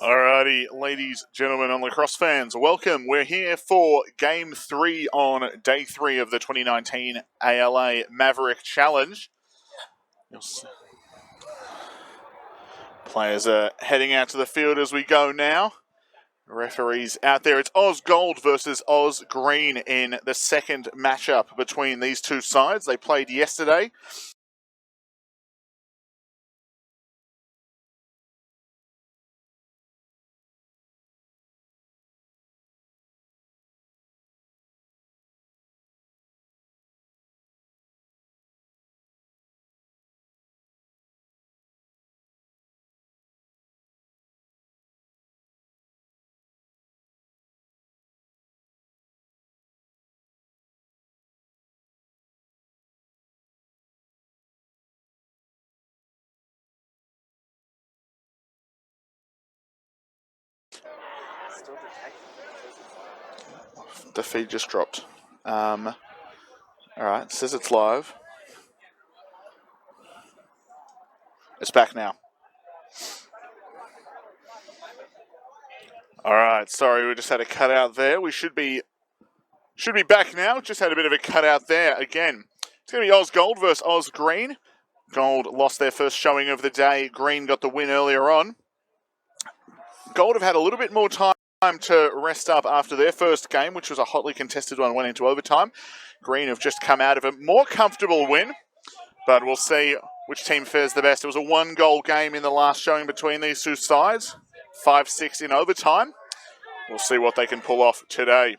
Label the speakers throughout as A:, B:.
A: Alrighty, ladies, gentlemen, and lacrosse fans, welcome. We're here for Game 3 on Day 3 of the 2019 ALA Maverik Challenge. Players are heading out to the field as we go now. Referees out there. It's Oz Gold versus Oz Green in the second matchup between these two sides. They played yesterday. The feed just dropped. Alright, it says it's live. It's back now. Alright, sorry, we just had a cutout there. We should be back now. Just had a bit of a cutout there again. It's going to be Oz Gold versus Oz Green. Gold lost their first showing of the day. Green got the win earlier on. Gold have had a little bit more time to rest up after their first game, which was a hotly contested one, went into overtime. Green have just come out of a more comfortable win, but we'll see which team fares the best. It was a one-goal game in the last showing between these two sides. 5-6 in overtime. We'll see what they can pull off today.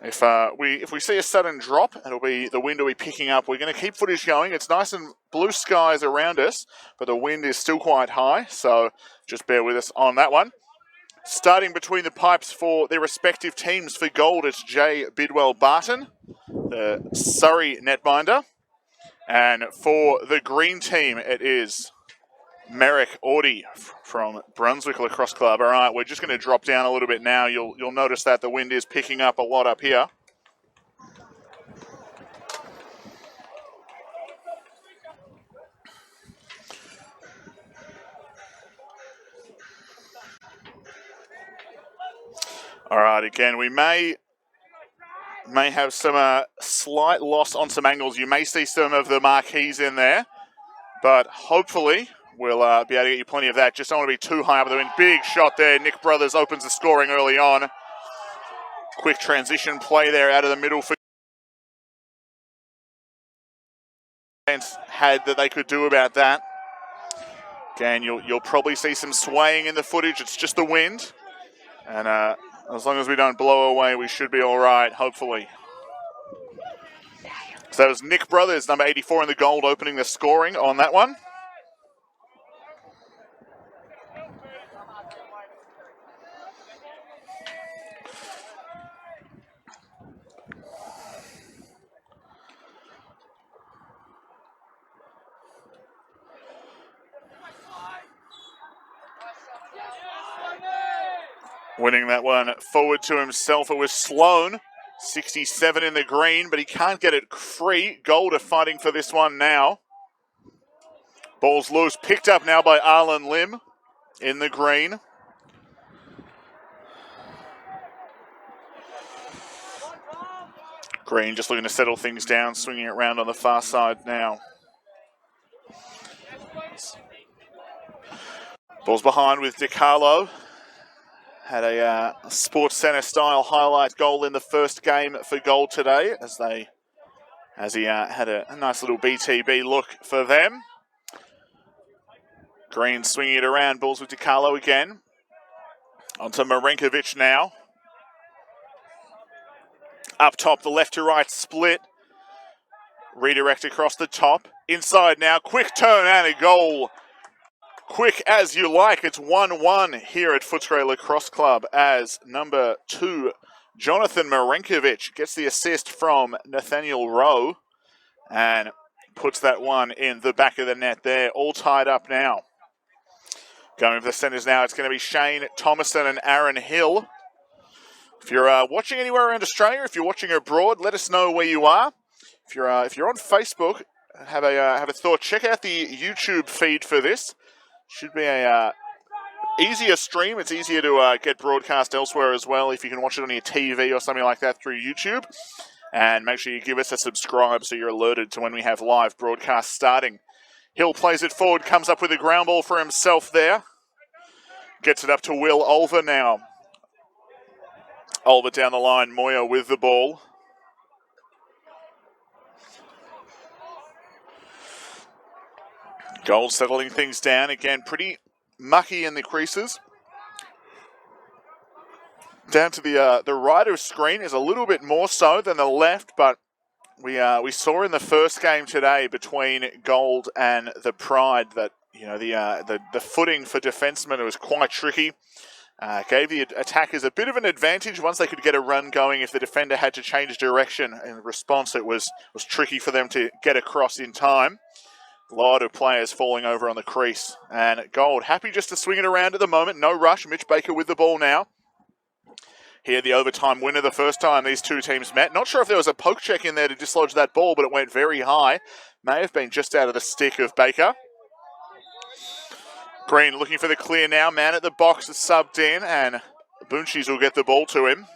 A: If we see a sudden drop, the wind will be picking up. We're going to keep footage going. It's nice and blue skies around us, but the wind is still quite high, so just bear with us on that one. Starting between the pipes for their respective teams. For Gold, it's Jay Bidwell Barton, the Surrey netminder. And for the Green team, it is Maverik Audie from Brunswick Lacrosse Club. All right, we're just going to drop down a little bit now. You'll notice that the wind is picking up a lot up here. All right, again, we may have some slight loss on some angles. You may see some of the marquees in there, but hopefully we'll be able to get you plenty of that. Just don't want to be too high up the wind. Big shot there. Nick Brothers opens the scoring early on. Quick transition play there out of the middle for had that they could do about that. Again, you'll probably see some swaying in the footage. It's just the wind. And as long as we don't blow away, we should be all right, hopefully. So that was Nick Brothers, number 84 in the gold, opening the scoring on that one. Winning that one forward to himself, it was Sloan. 67 in the green, but he can't get it free. Gold are fighting for this one now. Ball's loose, picked up now by Arlen Lim in the green. Green just looking to settle things down, swinging it around on the far side now. Ball's behind with DiCarlo. Had a Sports Centre style highlight goal in the first game for Gold today, as he had a nice little BTB look for them. Green swinging it around, balls with DiCarlo again. Onto Marenkovic now. Up top, the left to right split. Redirect across the top. Inside now, quick turn and a goal. Quick as you like. It's 1-1 here at Footscray Lacrosse Club as number 2, Jonathan Marenkovic, gets the assist from Nathaniel Rowe and puts that one in the back of the net there. All tied up now. Going for the centres now, it's going to be Shane Thomason and Aaron Hill. If you're watching anywhere around Australia, if you're watching abroad, let us know where you are. If you're on Facebook, have a thought. Check out the YouTube feed for this. Should be a easier stream. It's easier to get broadcast elsewhere as well if you can watch it on your TV or something like that through YouTube. And make sure you give us a subscribe so you're alerted to when we have live broadcast starting. Hill plays it forward, comes up with a ground ball for himself there. Gets it up to Will Ulver now. Ulver down the line, Moya with the ball. Gold settling things down. Again, pretty mucky in the creases. Down to the right of screen is a little bit more so than the left, but we saw in the first game today between Gold and the Pride that the footing for defensemen was quite tricky. Gave the attackers a bit of an advantage once they could get a run going. If the defender had to change direction in response, it was tricky for them to get across in time. A lot of players falling over on the crease, and Gold happy just to swing it around at the moment. No rush. Mitch Baker with the ball now. Here, the overtime winner the first time these two teams met. Not sure if there was a poke check in there to dislodge that ball, but it went very high. May have been just out of the stick of Baker. Green looking for the clear now. Man at the box is subbed in, and Bunchis will get the ball to him.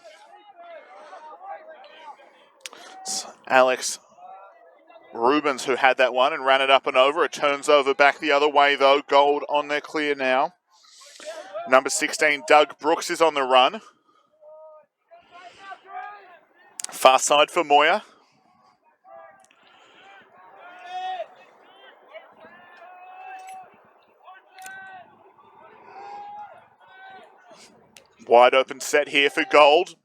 A: It's Alex Rubens who had that one and ran it up and over. It turns over back the other way, though. Gold on their clear now. Number 16, Doug Brooks, is on the run. Far side for Moya. Wide open set here for Gold.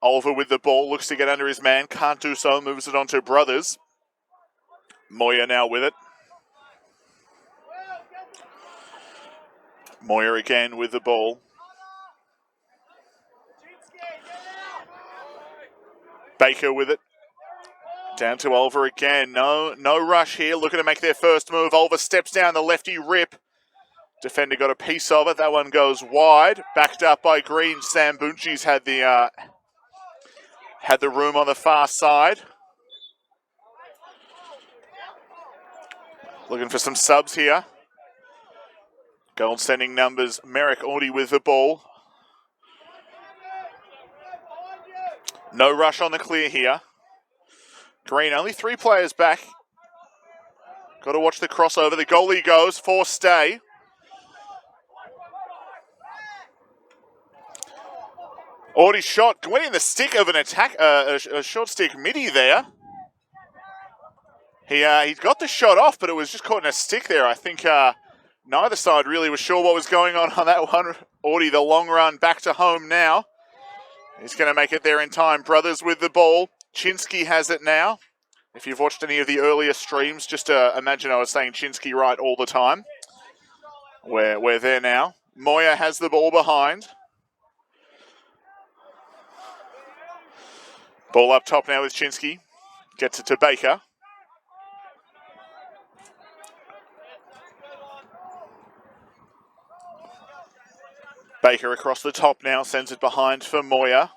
A: Oliver with the ball, looks to get under his man. Can't do so, moves it on to Brothers. Moya now with it. Moya again with the ball. Baker with it. Down to Oliver again. No rush here. Looking to make their first move. Oliver steps down the lefty rip. Defender got a piece of it. That one goes wide. Backed up by Green. Sam Bunchis had the room on the far side. Looking for some subs here. Gold sending numbers. Maverik already with the ball. No rush on the clear here. Green, only 3 players back. Got to watch the crossover. The goalie goes for stay. Already shot. Went in the stick of an attack, a short stick midi there. He got the shot off, but it was just caught in a stick there. I think neither side really was sure what was going on that one. Audie, the long run back to home now. He's going to make it there in time. Brothers with the ball. Chinsky has it now. If you've watched any of the earlier streams, just imagine I was saying Chinsky right all the time. We're there now. Moya has the ball behind. Ball up top now with Chinsky. Gets it to Baker. Baker across the top now, sends it behind for Moya.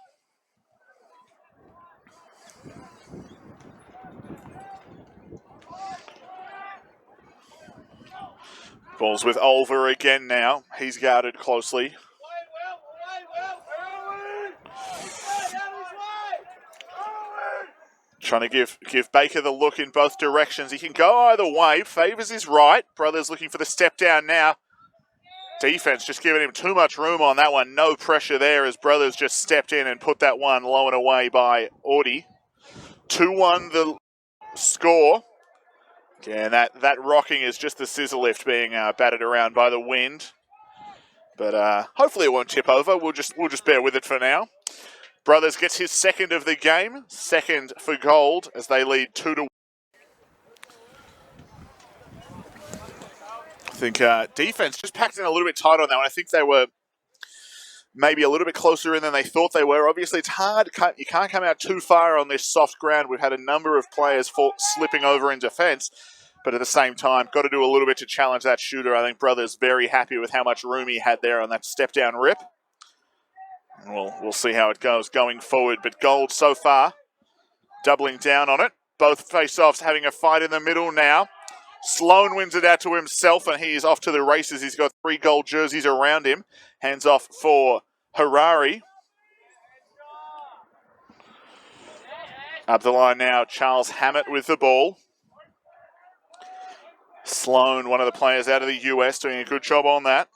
A: Ball's with Oliver again now. He's guarded closely. Trying to give Baker the look in both directions. He can go either way. Favours his right. Brothers looking for the step down now. Defense just giving him too much room on that one. No pressure there as Brothers just stepped in and put that one low and away by Audie. 2-1 the score. Yeah, that rocking is just the scissor lift being battered around by the wind. But hopefully it won't tip over. We'll just bear with it for now. Brothers gets his second of the game. Second for Gold as they lead 2-1. I think defense just packed in a little bit tight on that one. I think they were maybe a little bit closer in than they thought they were. Obviously, it's hard. You can't come out too far on this soft ground. We've had a number of players slipping over in defense, but at the same time, got to do a little bit to challenge that shooter. I think Brothers very happy with how much room he had there on that step-down rip. And we'll see how it goes going forward. But Gold so far, doubling down on it. both face-offs having a fight in the middle now. Sloan wins it out to himself, and he is off to the races. He's got 3 gold jerseys around him. Hands off for Harari. Up the line now, Charles Hammett with the ball. Sloan, one of the players out of the US, doing a good job on that.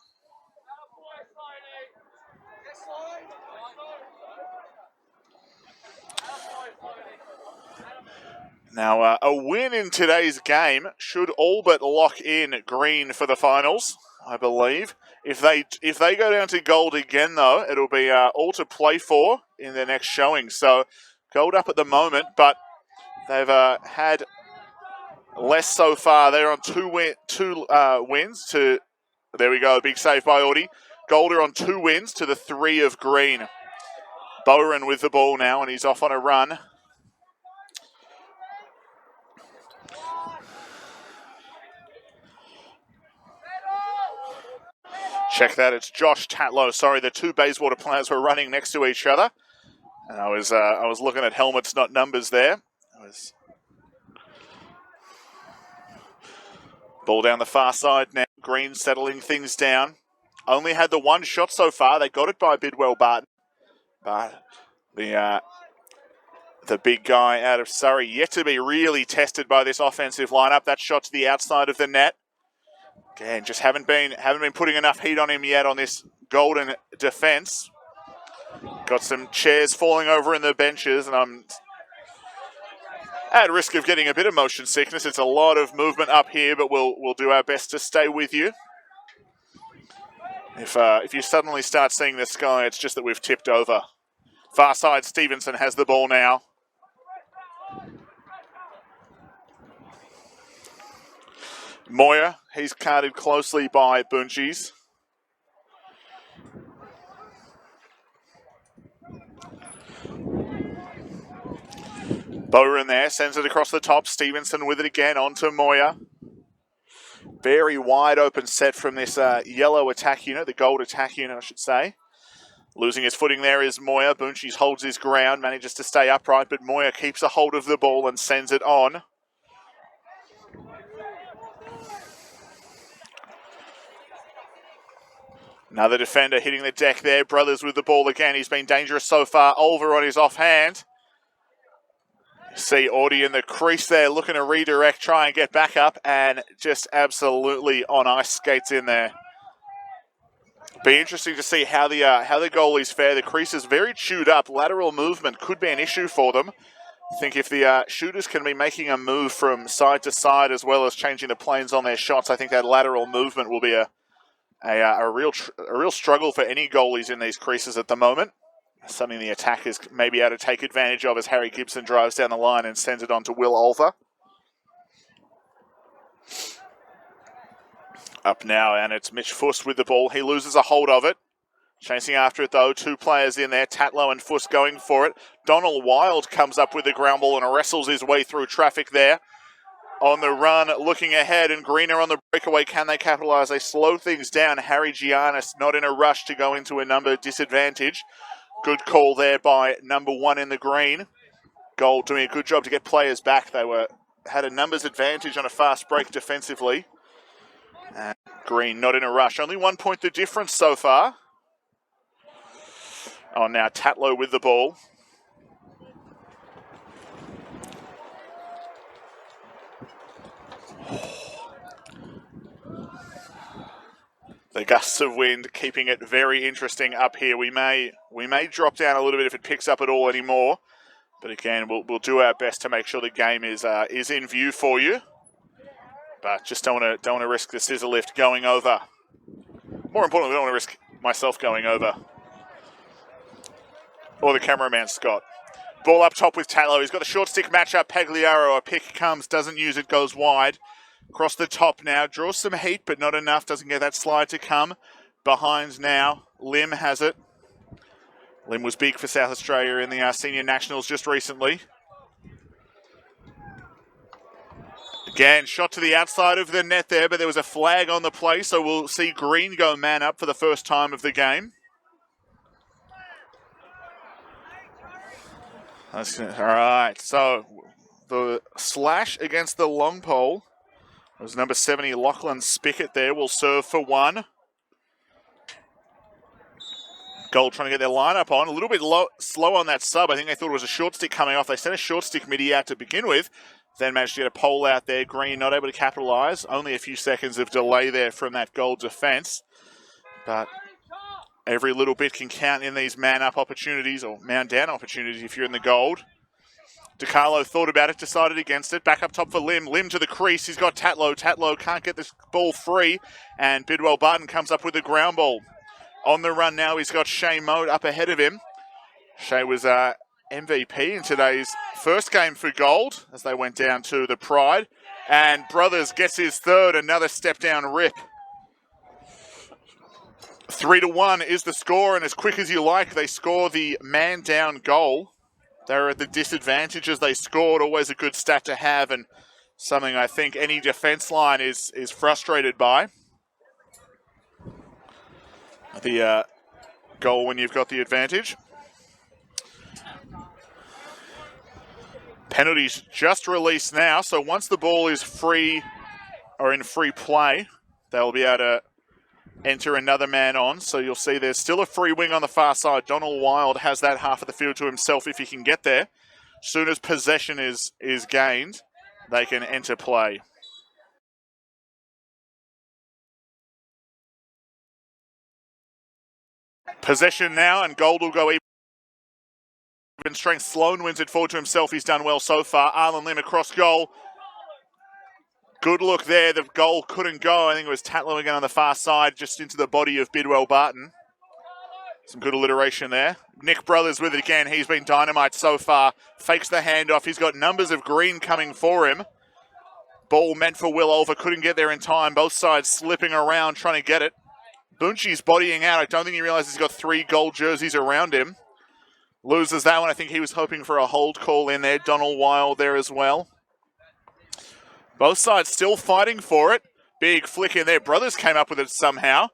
A: Now, a win in today's game should all but lock in Green for the finals, I believe. If they go down to gold again, though, it'll be all to play for in their next showing. So, gold up at the moment, but they've had less so far. They're on two wins to... There we go, big save by Audi. Gold are on 2 wins to the 3 of Green. Bowen with the ball now, and he's off on a run. Check that, it's Josh Tatlow. Sorry, the 2 Bayswater players were running next to each other. And I was looking at helmets, not numbers there. Ball down the far side now. Green settling things down. Only had the 1 shot so far. They got it by Bidwell Barton. But the big guy out of Surrey yet to be really tested by this offensive lineup. That shot to the outside of the net. Again, just haven't been putting enough heat on him yet on this Golden defense. Got some chairs falling over in the benches, and I'm at risk of getting a bit of motion sickness. It's a lot of movement up here, but we'll do our best to stay with you. If you suddenly start seeing the sky, it's just that we've tipped over. Far side, Stevenson has the ball now. Moya, he's guarded closely by Bungees. Bowen there, sends it across the top. Stevenson with it again, onto Moya. Very wide open set from this yellow attack unit, the gold attack unit, I should say. Losing his footing there is Moya. Bungees holds his ground, manages to stay upright, but Moya keeps a hold of the ball and sends it on. Another defender hitting the deck there. Brothers with the ball again. He's been dangerous so far. Olver on his offhand. See Audi in the crease there looking to redirect, try and get back up, and just absolutely on ice skates in there. Be interesting to see how the goalies fare. The crease is very chewed up. Lateral movement could be an issue for them. I think if the shooters can be making a move from side to side as well as changing the planes on their shots, I think that lateral movement will be a real struggle for any goalies in these creases at the moment. Something the attackers may be able to take advantage of as Harry Gibson drives down the line and sends it on to Will Olver. Up now, and it's Mitch Fuss with the ball. He loses a hold of it. Chasing after it, though. 2 players in there. Tatlow and Fuss going for it. Donald Wild comes up with the ground ball and wrestles his way through traffic there. On the run, looking ahead, and Greener on the breakaway. Can they capitalise? They slow things down. Harry Giannis not in a rush to go into a number disadvantage. Good call there by number 1 in the green. Gold doing a good job to get players back. They had a numbers advantage on a fast break defensively. And Green not in a rush. Only 1 point the difference so far. Oh, now Tatlow with the ball. The gusts of wind keeping it very interesting up here. We may drop down a little bit if it picks up at all anymore. But again, we'll do our best to make sure the game is in view for you. But just don't want to risk the scissor lift going over. More importantly, we don't want to risk myself going over. Or the cameraman, Scott. Ball up top with Tatlow. He's got the short stick matchup. Pagliaro, a pick comes, doesn't use it, goes wide. Across the top now, draws some heat, but not enough. Doesn't get that slide to come. Behind now, Lim has it. Lim was big for South Australia in the Senior Nationals just recently. Again, shot to the outside of the net there, but there was a flag on the play, so we'll see Green go man up for the first time of the game. All right, so the slash against the long pole. It was number 70, Lachlan Spickett there, will serve for one. Gold trying to get their lineup on. A little bit slow on that sub. I think they thought it was a short stick coming off. They sent a short stick midi out to begin with. Then managed to get a pole out there. Green not able to capitalise. Only a few seconds of delay there from that Gold defence. But every little bit can count in these man-up opportunities, or man-down opportunities if you're in the Gold. DiCarlo thought about it, decided against it. Back up top for Lim. Lim to the crease. He's got Tatlow. Tatlow can't get this ball free. And Bidwell Barton comes up with the ground ball. On the run now, he's got Shea Mode up ahead of him. Shea was MVP in today's first game for Gold as they went down to the Pride. And Brothers gets his third, another step down rip. 3-1 is the score, and as quick as you like, they score the man down goal. They're at the disadvantage as they scored, always a good stat to have, and something I think any defence line is frustrated by. The goal when you've got the advantage. Penalties just released now, so once the ball is free or in free play, they'll be able to enter another man on. So you'll see there's still a free wing on the far side. Donald Wild has that half of the field to himself if he can get there. As soon as possession is gained, they can enter play. Possession now, and Gold will go even strength. Sloan wins it forward to himself. He's done well so far. Arlen Lim across goal. Good look there. The goal couldn't go. I think it was Tatlow again on the far side, just into the body of Bidwell Barton. Some good alliteration there. Nick Brothers with it again. He's been dynamite so far. Fakes the handoff. He's got numbers of green coming for him. Ball meant for Will Olver. Couldn't get there in time. Both sides slipping around trying to get it. Bunchy's bodying out. I don't think he realizes he's got 3 Gold jerseys around him. Loses that one. I think he was hoping for a hold call in there. Donald Wild there as well. Both sides still fighting for it. Big flick in there. Brothers came up with it somehow.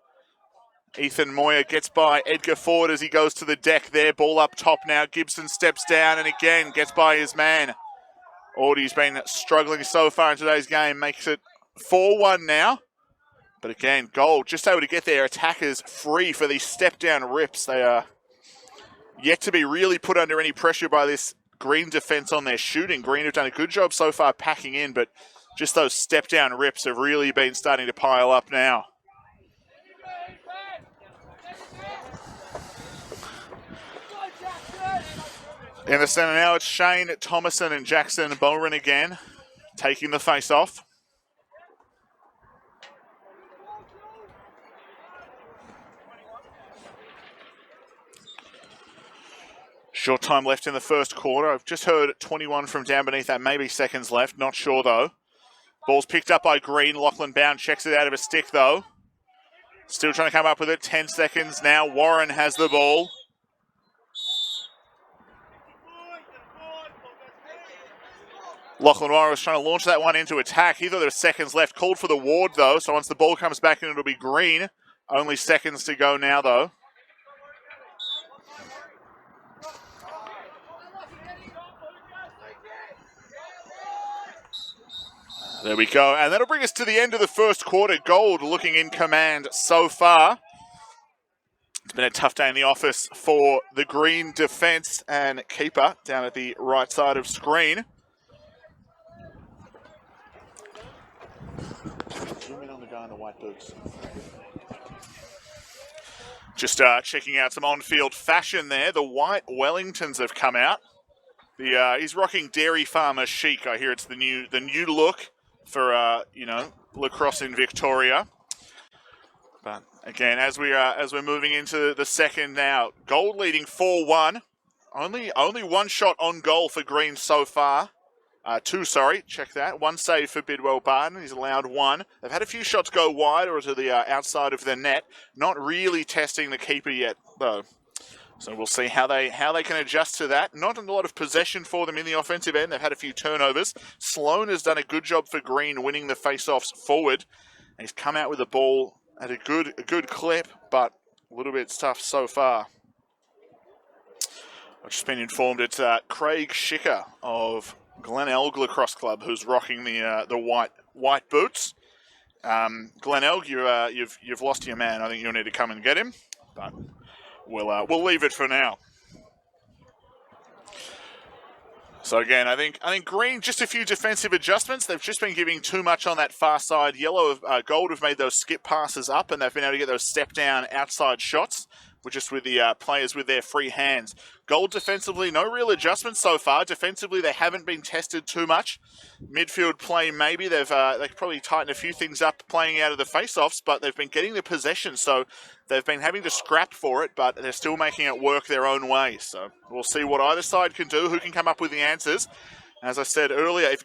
A: Ethan Moyer gets by Edgar Ford as he goes to the deck there. Ball up top now. Gibson steps down and again gets by his man. Audie's been struggling so far in today's game. Makes it 4-1 now. But again, Gold just able to get their attackers free for these step-down rips. They are yet to be really put under any pressure by this Green defence on their shooting. Green have done a good job so far packing in, but just those step-down rips have really been starting to pile up now. In the centre now, it's Shane, Thomason and Jackson Bowren again, taking the face-off. Short time left in the first quarter. I've just heard 21 from down beneath that, maybe seconds left. Not sure, though. Ball's picked up by Green. Lachlan Bound checks it out of a stick, though. Still trying to come up with it. 10 seconds now. Warren has the ball. Lachlan Warren was trying to launch that one into attack. He thought there were seconds left. Called for the ward, though. So once the ball comes back in, it'll be Green. Only seconds to go now, though. There we go, and that'll bring us to the end of the first quarter. Gold looking in command so far. It's been a tough day in the office for the Green defence and keeper down at the right side of screen. Zoom in on the guy in the white boots. Just checking out some on-field fashion there. The white Wellingtons have come out. He's rocking Dairy Farmer chic. I hear it's the new look for lacrosse in Victoria. But again, as we're moving into the second now, Gold leading 4-1. Only one shot on goal for Green so far. 2, sorry, check that. 1 save for Bidwell Barton. He's allowed 1. They've had a few shots go wide or to the outside of the net. Not really testing the keeper yet, though. So we'll see how they can adjust to that. Not a lot of possession for them in the offensive end. They've had a few turnovers. Sloan has done a good job for Green winning the face-offs forward. And he's come out with the ball at a good clip, but a little bit tough so far. I've just been informed it's Craig Schicker of Glenelg Lacrosse Club, who's rocking the white boots. Glenelg, you've lost your man. I think you'll need to come and get him, but we'll leave it for now. So again, I think Green, just a few defensive adjustments. They've just been giving too much on that far side. Gold have made those skip passes up, and they've been able to get those step down outside shots, just with the players with their free hands. Gold defensively, no real adjustments so far. Defensively, they haven't been tested too much. Midfield play, maybe they've probably tightened a few things up playing out of the face-offs, but they've been getting the possession, so they've been having to scrap for it, but they're still making it work their own way. So we'll see what either side can do, who can come up with the answers. As I said earlier, if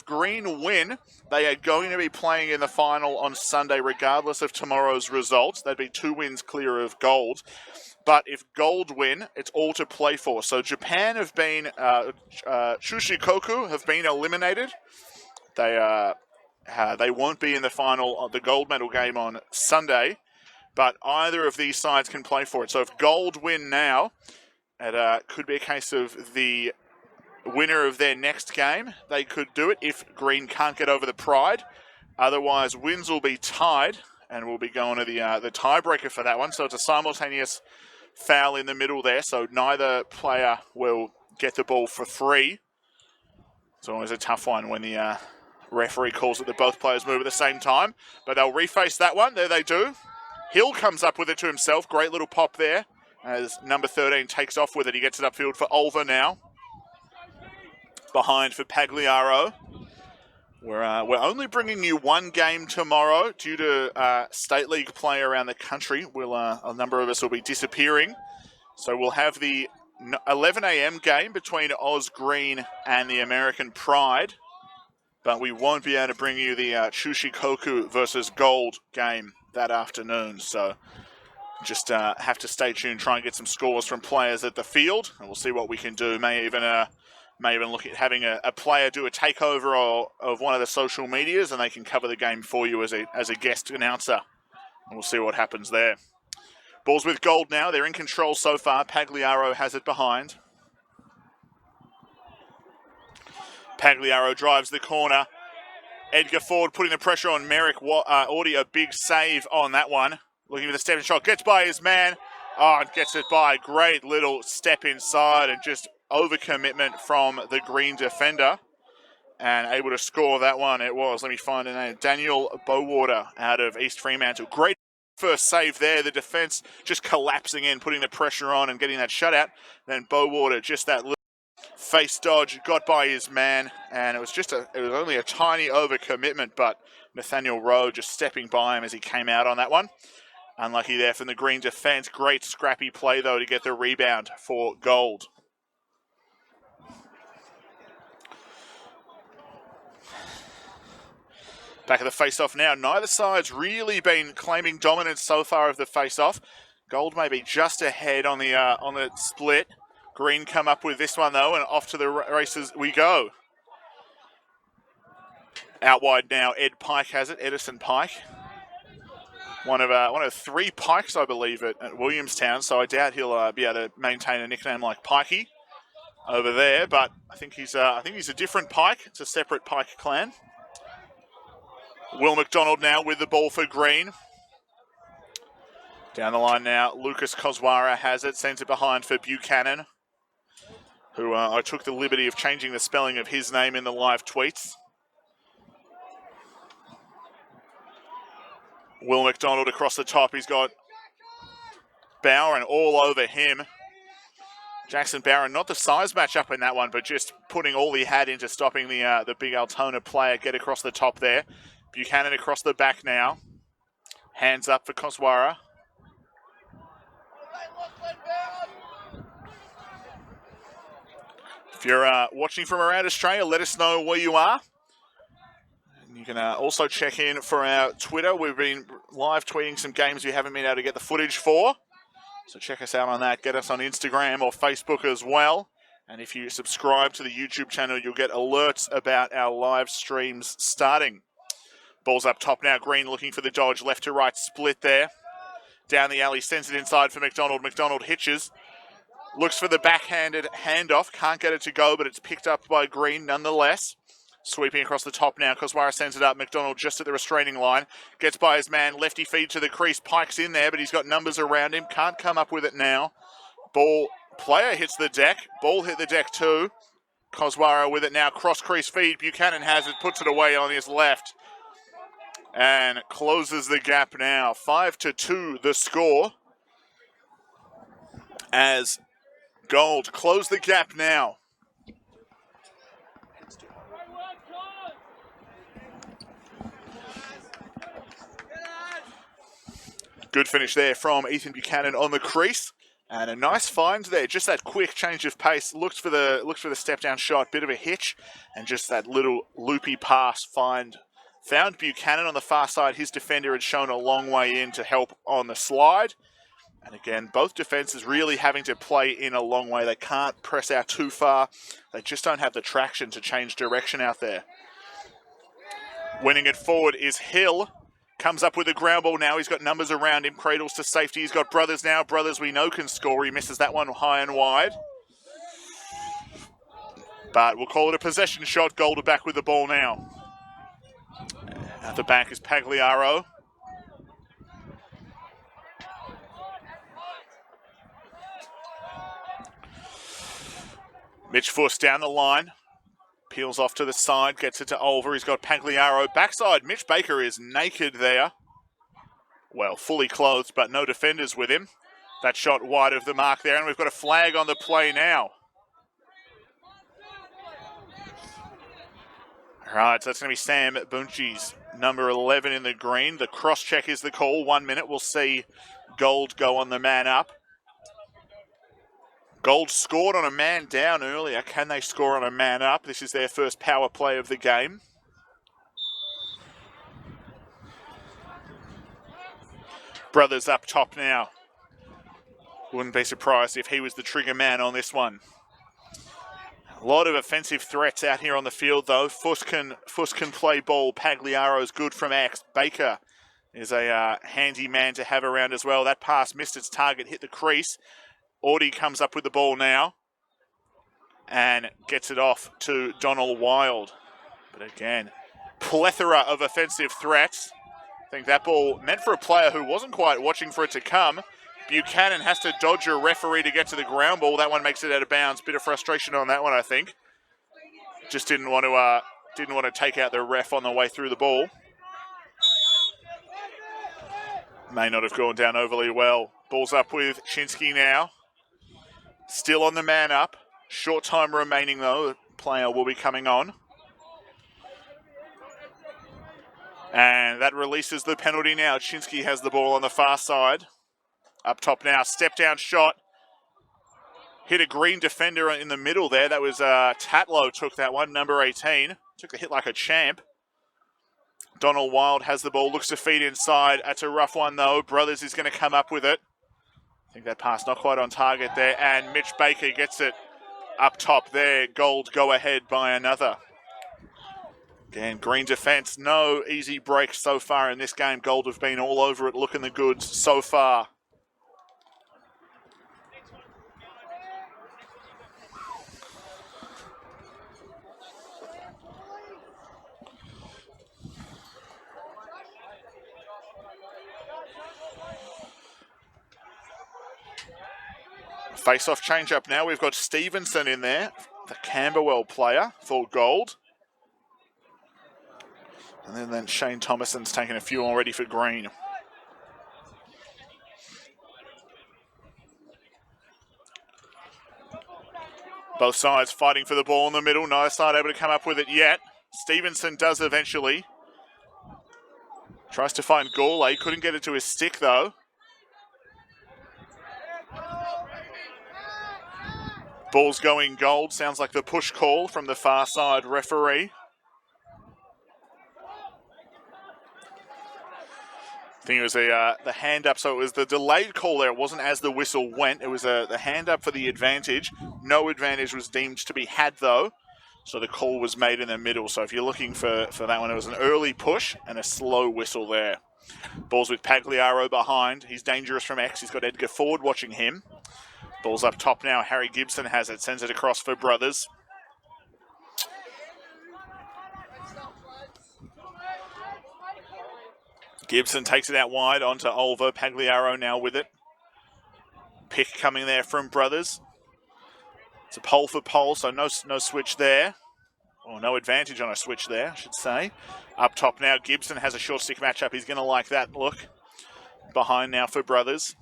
A: Green win, they are going to be playing in the final on Sunday, regardless of tomorrow's results. They'd be 2 wins clear of Gold. But if Gold win, it's all to play for. So Japan have been, Chushikoku have been eliminated. They won't be in the final of the gold medal game on Sunday. But either of these sides can play for it. So if Gold win now, it could be a case of the winner of their next game. They could do it if Green can't get over the Pride. Otherwise, wins will be tied, and we'll be going to the tiebreaker for that one. So it's a simultaneous foul in the middle there, so neither player will get the ball for free. It's always a tough one when the referee calls it that both players move at the same time, but they'll reface that one. There they do. Hill comes up with it to himself. Great little pop there as number 13 takes off with it. He gets it upfield for Ulva now. Behind for Pagliaro. We're only bringing you one game tomorrow due to State League play around the country. A number of us will be disappearing. So we'll have the 11 a.m. game between Oz Green and the American Pride. But we won't be able to bring you the Chushikoku versus Gold game that afternoon. So just have to stay tuned, try and get some scores from players at the field. And we'll see what we can do. May even look at having a player do a takeover of one of the social medias, and they can cover the game for you as a guest announcer. And we'll see what happens there. Ball's with Gold now. They're in control so far. Pagliaro has it behind. Pagliaro drives the corner. Edgar Ford putting the pressure on Maverik. Audi, a big save on that one. Looking for the step-in shot. Gets by his man. Oh, and gets it by. Great little step inside and just overcommitment from the Green defender, and able to score that one. It was, let me find a name, Daniel Bowater out of East Fremantle. Great first save there. The defense just collapsing in, putting the pressure on and getting that shutout. Then Bowater, just that little face dodge, got by his man, and it was only a tiny overcommitment, but Nathaniel Rowe just stepping by him as he came out on that one. Unlucky there from the Green defense. Great scrappy play though to get the rebound for Gold. Back of the face-off now. Neither side's really been claiming dominance so far of the face-off. Gold may be just ahead on the split. Green come up with this one though, and off to the races we go. Out wide now. Ed Pike has it. Edison Pike. One of 3 Pikes, I believe, at Williamstown. So I doubt he'll be able to maintain a nickname like Pikey over there. But I think he's a different Pike. It's a separate Pike clan. Will McDonald now with the ball for Green. Down the line now, Lucas Koswara has it, sent it behind for Buchanan, who I took the liberty of changing the spelling of his name in the live tweets. Will McDonald across the top. He's got Bowen all over him. Jackson Barron, not the size matchup in that one, but just putting all he had into stopping the big Altona player get across the top there. Buchanan across the back now. Hands up for Koswara. If you're watching from around Australia, let us know where you are. You can also check in for our Twitter. We've been live tweeting some games we haven't been able to get the footage for. So check us out on that. Get us on Instagram or Facebook as well. And if you subscribe to the YouTube channel, you'll get alerts about our live streams starting. Ball's up top now. Green looking for the dodge. Left to right split there. Down the alley. Sends it inside for McDonald. McDonald hitches. Looks for the backhanded handoff. Can't get it to go, but it's picked up by Green nonetheless. Sweeping across the top now. Koswara sends it up. McDonald just at the restraining line. Gets by his man. Lefty feed to the crease. Pike's in there, but he's got numbers around him. Can't come up with it now. Ball player hits the deck. Ball hit the deck too. Koswara with it now. Cross crease feed. Buchanan has it. Puts it away on his left. And closes the gap now. 5-2 the score. As Gold close the gap now. Good finish there from Ethan Buchanan on the crease. And a nice find there. Just that quick change of pace. Looks for the step down shot. Bit of a hitch. And just that little loopy pass find. Found Buchanan on the far side. His defender had shown a long way in to help on the slide. And again, both defenses really having to play in a long way. They can't press out too far. They just don't have the traction to change direction out there. Winning it forward is Hill. Comes up with a ground ball now. He's got numbers around him. Cradles to safety. He's got Brothers now. Brothers we know can score. He misses that one high and wide. But we'll call it a possession shot. Gold are back with the ball now. At the back is Pagliaro. Mitch Fuss down the line. Peels off to the side, gets it to Olver. He's got Pagliaro backside. Mitch Baker is naked there. Well, fully clothed, but no defenders with him. That shot wide of the mark there, and we've got a flag on the play now. All right, so that's going to be Sam Bunchi's number 11 in the green. The cross-check is the call. 1 minute, we'll see Gold go on the man up. Gold scored on a man down earlier. Can they score on a man up? This is their first power play of the game. Brothers up top now. Wouldn't be surprised if he was the trigger man on this one. A lot of offensive threats out here on the field, though. Fuss can play ball. Pagliaro's good from X. Baker is a handy man to have around as well. That pass missed its target, hit the crease. Audie comes up with the ball now and gets it off to Donald Wild. But again, plethora of offensive threats. I think that ball meant for a player who wasn't quite watching for it to come. Buchanan has to dodge a referee to get to the ground ball. That one makes it out of bounds. Bit of frustration on that one, I think. Just didn't want to take out the ref on the way through the ball. May not have gone down overly well. Ball's up with Chinsky now. Still on the man up. Short time remaining though. The player will be coming on. And that releases the penalty now. Chinsky has the ball on the far side. Up top now. Step down shot. Hit a green defender in the middle there. That was Tatlow took that one. Number 18. Took the hit like a champ. Donald Wild has the ball. Looks to feed inside. That's a rough one though. Brothers is going to come up with it. I think that pass not quite on target there, and Mitch Baker gets it up top there. Gold go ahead by another. Again, green defense, no easy breaks so far in this game. Gold have been all over it, looking the goods so far. Face-off change-up now. We've got Stevenson in there, the Camberwell player for Gold. And then Shane Thomason's taken a few already for Green. Both sides fighting for the ball in the middle. Neither side able to come up with it yet. Stevenson does eventually. Tries to find Gawley. Couldn't get it to his stick, though. Ball's going Gold. Sounds like the push call from the far side referee. I think it was the hand up, so it was the delayed call there. It wasn't as the whistle went. It was the hand up for the advantage. No advantage was deemed to be had, though. So the call was made in the middle. So if you're looking for that one, it was an early push and a slow whistle there. Ball's with Pagliaro behind. He's dangerous from X. He's got Edgar Ford watching him. Ball's up top now. Harry Gibson has it, sends it across for Brothers. Gibson takes it out wide onto Olver. Pagliaro now with it. Pick coming there from Brothers. It's a pole for pole, so no switch there. Or no advantage on a switch there, I should say. Up top now, Gibson has a short stick matchup. He's going to like that look. Behind now for Brothers.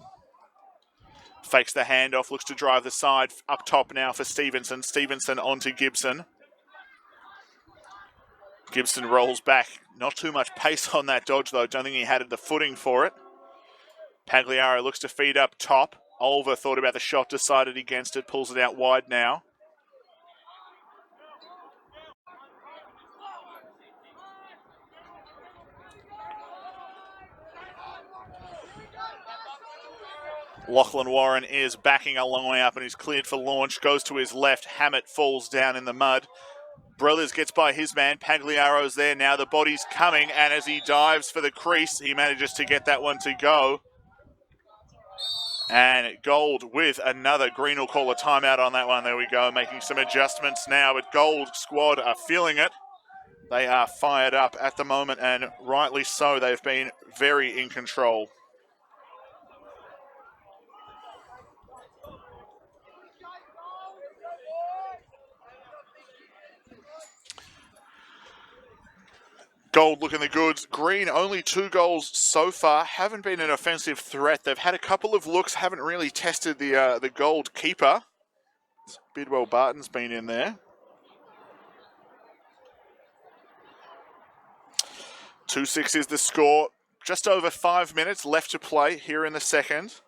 A: Fakes the handoff, looks to drive the side. Up top now for Stevenson. Stevenson onto Gibson. Gibson rolls back. Not too much pace on that dodge, though. Don't think he had the footing for it. Pagliaro looks to feed up top. Olver thought about the shot, decided against it. Pulls it out wide now. Lachlan Warren is backing a long way up and he's cleared for launch. Goes to his left. Hammett falls down in the mud. Brothers gets by his man. Pagliaro's there now. The body's coming, and as he dives for the crease, he manages to get that one to go. And Gold with another green will call a timeout on that one. There we go, making some adjustments now. But Gold squad are feeling it. They are fired up at the moment, and rightly so. They've been very in control. Gold looking the goods. Green, only 2 goals so far. Haven't been an offensive threat. They've had a couple of looks. Haven't really tested the Gold keeper. Bidwell Barton's been in there. 2-6 is the score. Just over 5 minutes left to play here in the second.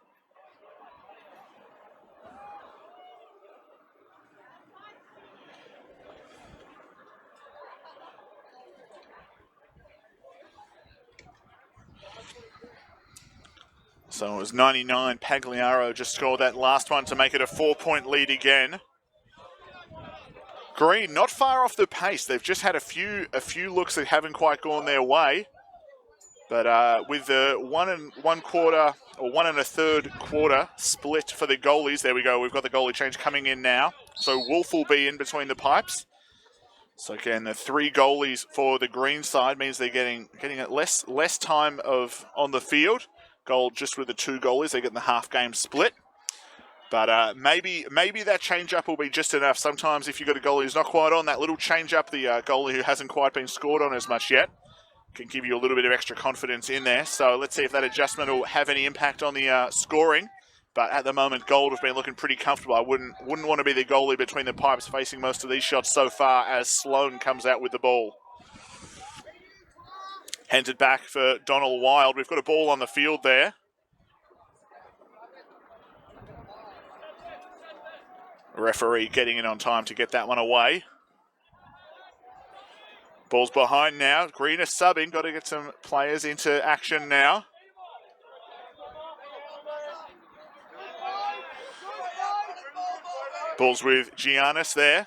A: So it was 99. Pagliaro just scored that last one to make it a 4-point lead again. Green not far off the pace. They've just had a few looks that haven't quite gone their way. But with the 1 1/4 or 1 1/3 quarter split for the goalies, there we go. We've got the goalie change coming in now. So Wolf will be in between the pipes. So again, the 3 goalies for the green side means they're getting less time on the field. Gold just with the 2 goalies, they get the half game split. But maybe that change up will be just enough. Sometimes if you've got a goalie who's not quite on, that little change up, the goalie who hasn't quite been scored on as much yet, can give you a little bit of extra confidence in there. So let's see if that adjustment will have any impact on the scoring. But at the moment, Gold have been looking pretty comfortable. I wouldn't want to be the goalie between the pipes facing most of these shots so far as Sloan comes out with the ball. Handed back for Donald Wild. We've got a ball on the field there. Referee getting in on time to get that one away. Ball's behind now. Green is subbing. Got to get some players into action now. Ball's with Giannis there.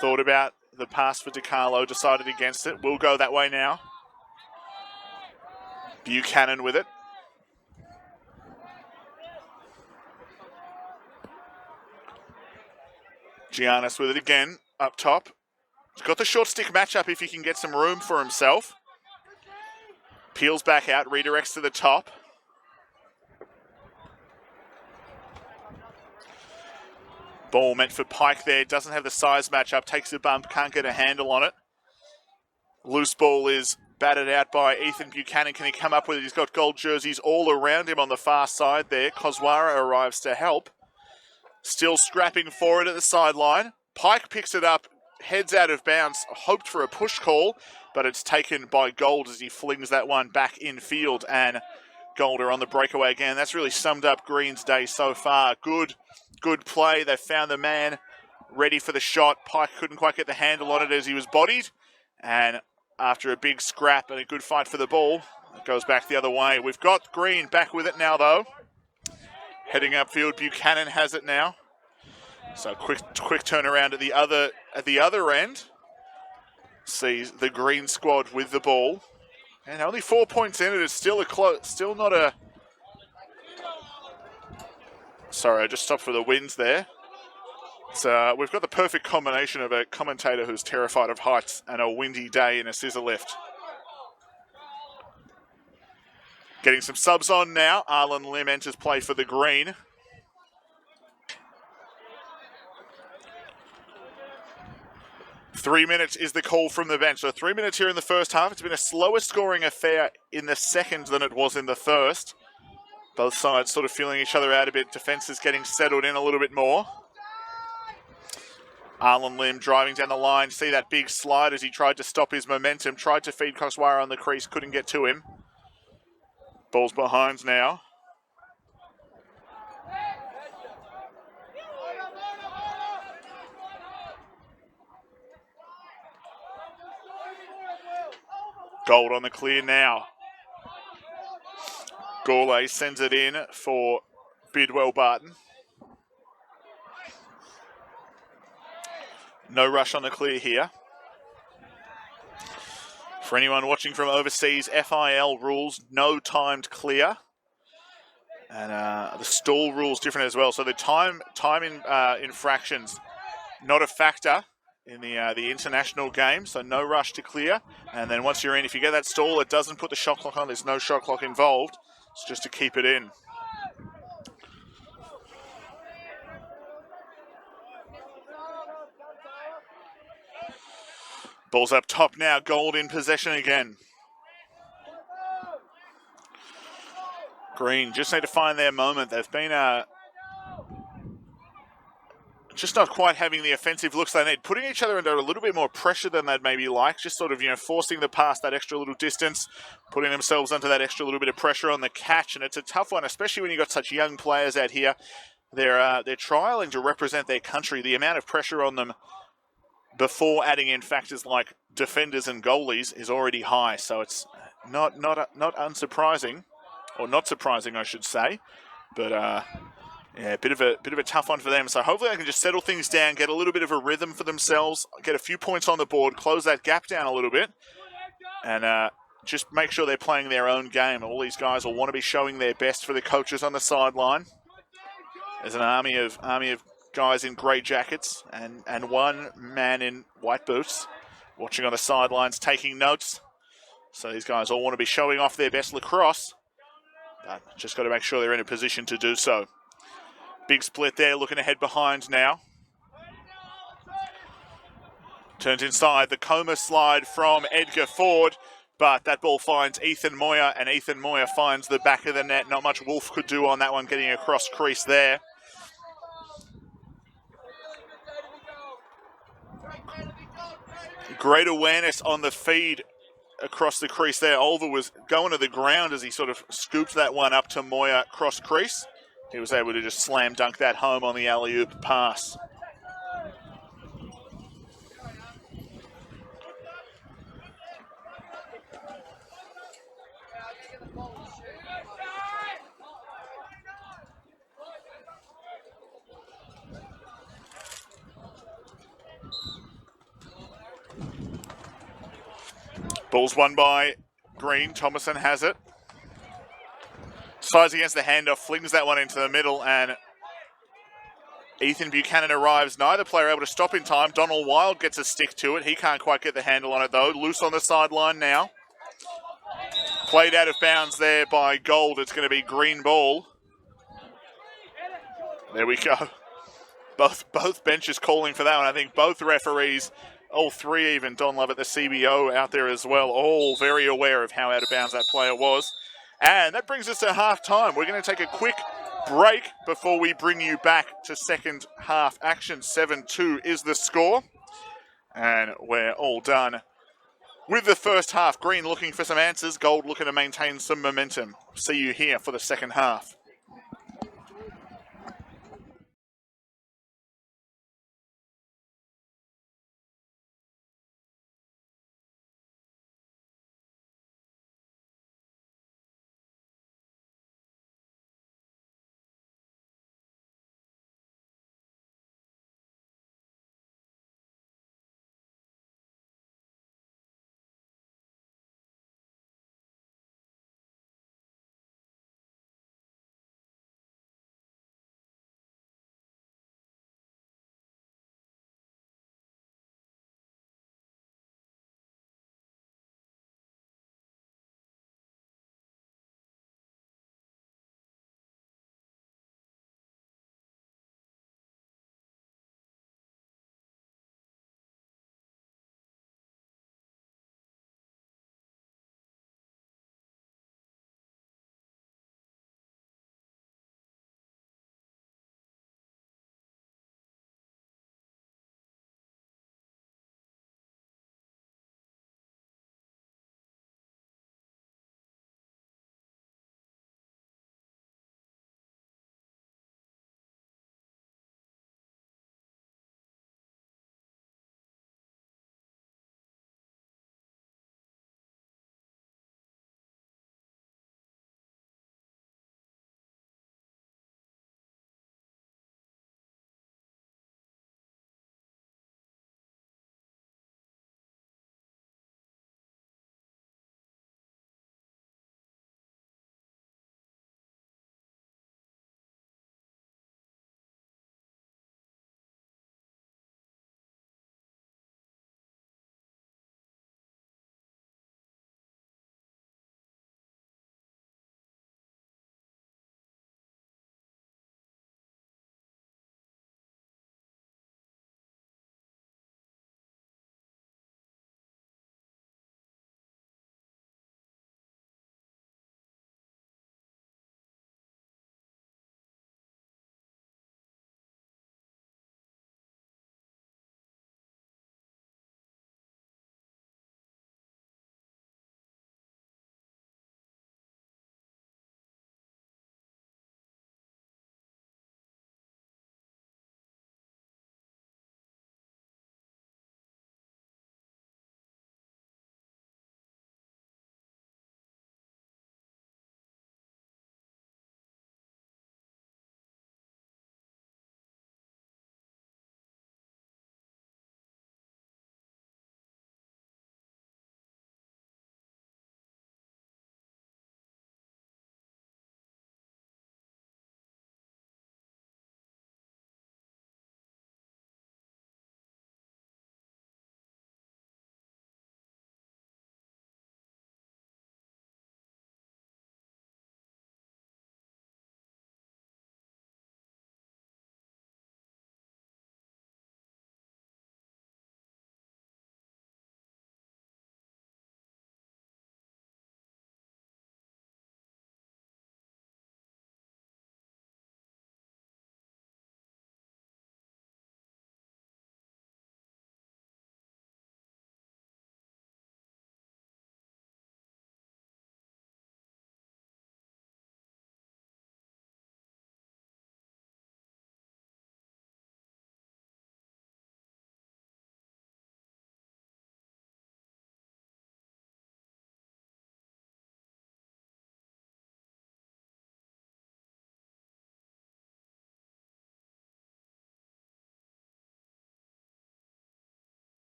A: Thought about the pass for DiCarlo, decided against it. Will go that way now. Buchanan with it. Giannis with it again, up top. He's got the short stick matchup if he can get some room for himself. Peels back out, redirects to the top. Ball meant for Pike there, doesn't have the size matchup, takes a bump, can't get a handle on it. Loose ball is batted out by Ethan Buchanan. Can he come up with it? He's got Gold jerseys all around him on the far side there. Kozwara arrives to help. Still scrapping for it at the sideline. Pike picks it up, heads out of bounds, hoped for a push call, but it's taken by Gold as he flings that one back in field, and Gold are on the breakaway again. That's really summed up Green's day so far. Good play. They found the man ready for the shot. Pike couldn't quite get the handle on it as he was bodied, and after a big scrap and a good fight for the ball, it goes back the other way. We've got Green back with it now, though. Heading upfield, Buchanan has it now. So quick turnaround at the other end. Sees the Green squad with the ball, and only 4 points in it is still not a Sorry, I just stopped for the winds there. So we've got the perfect combination of a commentator who's terrified of heights and a windy day in a scissor lift. Getting some subs on now. Arlen Lim enters play for the green. Three minutes is the call from the bench. So 3 minutes here in the first half. It's been a slower scoring affair in the second than it was in the first. Both sides sort of feeling each other out a bit. Defence is getting settled in a little bit more. Arlen Lim driving down the line. See that big slide as he tried to stop his momentum. Tried to feed Koswara on the crease. Couldn't get to him. Ball's behind now. Gold on the clear now. Gourlay sends it in for Bidwell Barton. No rush on the clear here. For anyone watching from overseas, FIL rules, no timed clear. And the stall rules different as well. So the time infractions, not a factor in the international game. So no rush to clear. And then once you're in, if you get that stall, it doesn't put the shot clock on. There's no shot clock involved. It's just to keep it in. Ball's up top now. Gold in possession again. Green just need to find their moment. They've been just not quite having the offensive looks they need. Putting each other under a little bit more pressure than they'd maybe like. Just sort of, forcing the pass that extra little distance. Putting themselves under that extra little bit of pressure on the catch. And it's a tough one, especially when you've got such young players out here. They're trialling to represent their country. The amount of pressure on them before adding in factors like defenders and goalies is already high. So it's not unsurprising. Or not surprising, I should say. But yeah, a bit of a tough one for them. So hopefully they can just settle things down, get a little bit of a rhythm for themselves, get a few points on the board, close that gap down a little bit, and just make sure they're playing their own game. All these guys will want to be showing their best for the coaches on the sideline. There's an army of guys in grey jackets and one man in white boots watching on the sidelines, taking notes. So these guys all want to be showing off their best lacrosse. But just got to make sure they're in a position to do so. Big split there, looking ahead behind now. Turns inside, the coma slide from Edgar Ford, but that ball finds Ethan Moyer, and Ethan Moyer finds the back of the net. Not much Wolf could do on that one, getting across crease there. Great awareness on the feed across the crease there. Olver was going to the ground as he sort of scooped that one up to Moyer cross crease. He was able to just slam dunk that home on the alley-oop pass. Ball's won by Green. Thomason has it. Slides against the handoff, flings that one into the middle, and Ethan Buchanan arrives. Neither player able to stop in time. Donald Wild gets a stick to it. He can't quite get the handle on it, though. Loose on the sideline now. Played out of bounds there by Gold. It's going to be green ball. There we go. Both benches calling for that one. I think both referees, all three even, Don Lovett, the CBO out there as well, all very aware of how out of bounds that player was. And that brings us to half-time. We're going to take a quick break before we bring you back to second half action. 7-2 is the score. And we're all done with the first half. Green looking for some answers. Gold looking to maintain some momentum. See you here for the second half.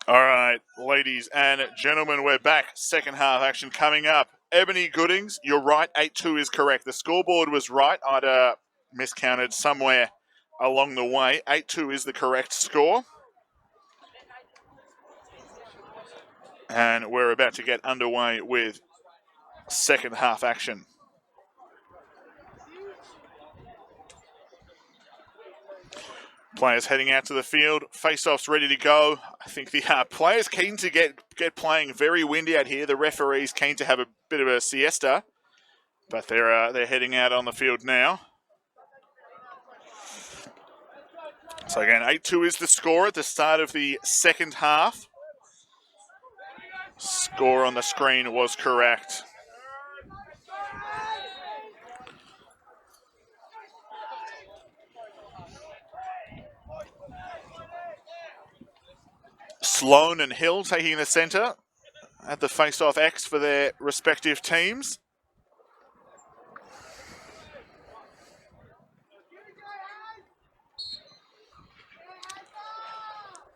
A: All right, ladies and gentlemen, we're back. Second half action coming up. Ebony Goodings, you're right. 8-2 is correct. The scoreboard was right. I'd miscounted somewhere along the way. 8-2 is the correct score. And we're about to get underway with second half action. Players heading out to the field. Face-offs ready to go. I think the players keen to get playing. Very windy out here. The referees keen to have a bit of a siesta, but they're heading out on the field now. So again, 8-2 is the score at the start of the second half. Score on the screen was correct. Sloan and Hill taking the centre at the face-off X for their respective teams.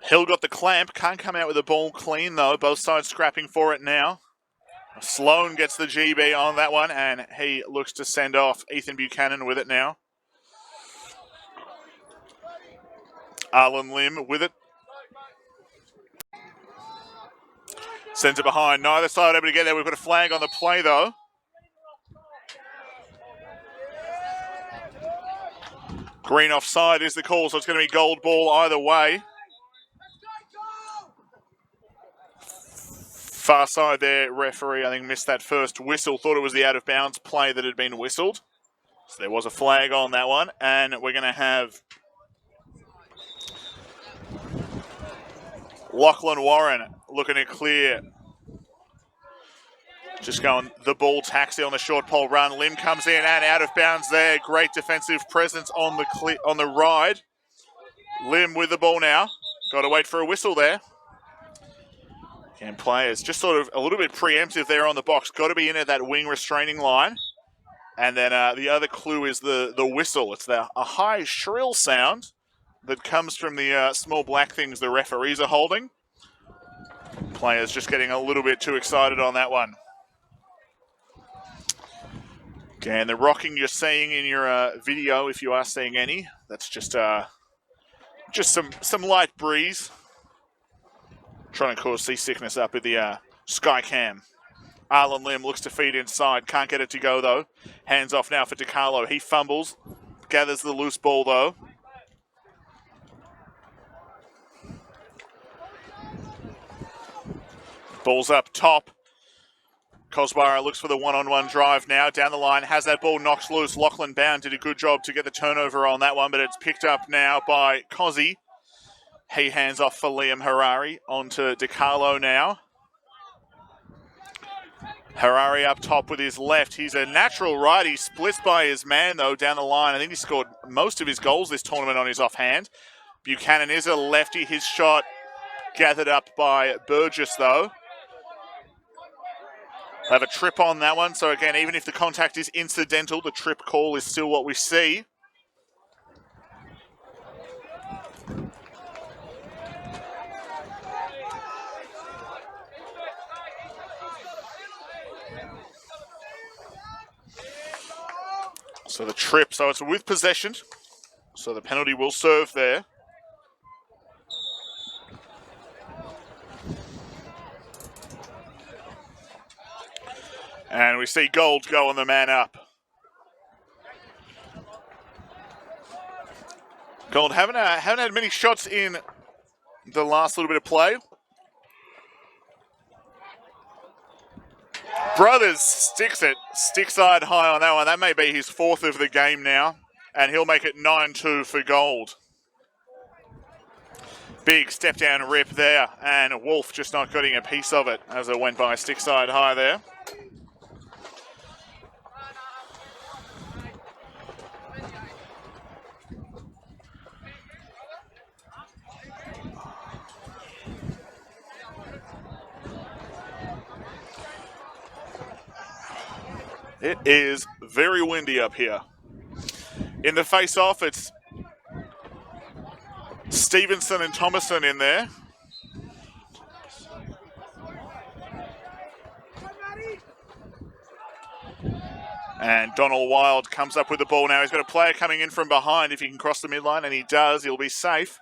A: Hill got the clamp, can't come out with the ball clean though. Both sides scrapping for it now. Sloan gets the GB on that one, and he looks to send off Ethan Buchanan with it now. Arlen Lim with it. Sends it behind. Neither side able to get there. We've got a flag on the play though. Green offside is the call, so it's going to be gold ball either way. Far side there, referee, I think, missed that first whistle. Thought it was the out-of-bounds play that had been whistled. So there was a flag on that one. And we're going to have Lachlan Warren looking to clear. Just going the ball taxi on the short pole run. Lim comes in and out of bounds there. Great defensive presence on the ride. Lim with the ball now. Got to wait for a whistle there. And players just sort of a little bit preemptive there on the box. Got to be in at that wing restraining line. And then the other clue is the whistle. It's a high, shrill sound that comes from the small black things the referees are holding. Players just getting a little bit too excited on that one. Okay, and the rocking you're seeing in your video, if you are seeing any, that's just some light breeze. Trying to cause seasickness up with the sky cam. Arlen Lim looks to feed inside. Can't get it to go, though. Hands off now for DiCarlo. He fumbles. Gathers the loose ball, though. Ball's up top. Kosbara looks for the one-on-one drive now. Down the line, has that ball knocked loose. Lachlan Bound did a good job to get the turnover on that one, but it's picked up now by Cozzy. He hands off for Liam Harari onto DiCarlo now. Harari up top with his left. He's a natural right. He splits by his man, though, down the line. I think he scored most of his goals this tournament on his offhand. Buchanan is a lefty. His shot gathered up by Burgess, though. They have a trip on that one. So, again, even if the contact is incidental, the trip call is still what we see. So the trip, so it's with possession. So the penalty will serve there. And we see Gold go on the man up. Gold haven't had many shots in the last little bit of play. Brothers sticks it, stick side high on that one. That may be his fourth of the game now. And he'll make it 9-2 for Gold. Big step down rip there. And Wolf just not getting a piece of it as it went by stick side high there. It is very windy up here. In the face-off, it's Stevenson and Thomason in there. And Donald Wild comes up with the ball now. He's got a player coming in from behind. If he can cross the midline, and he does, he'll be safe.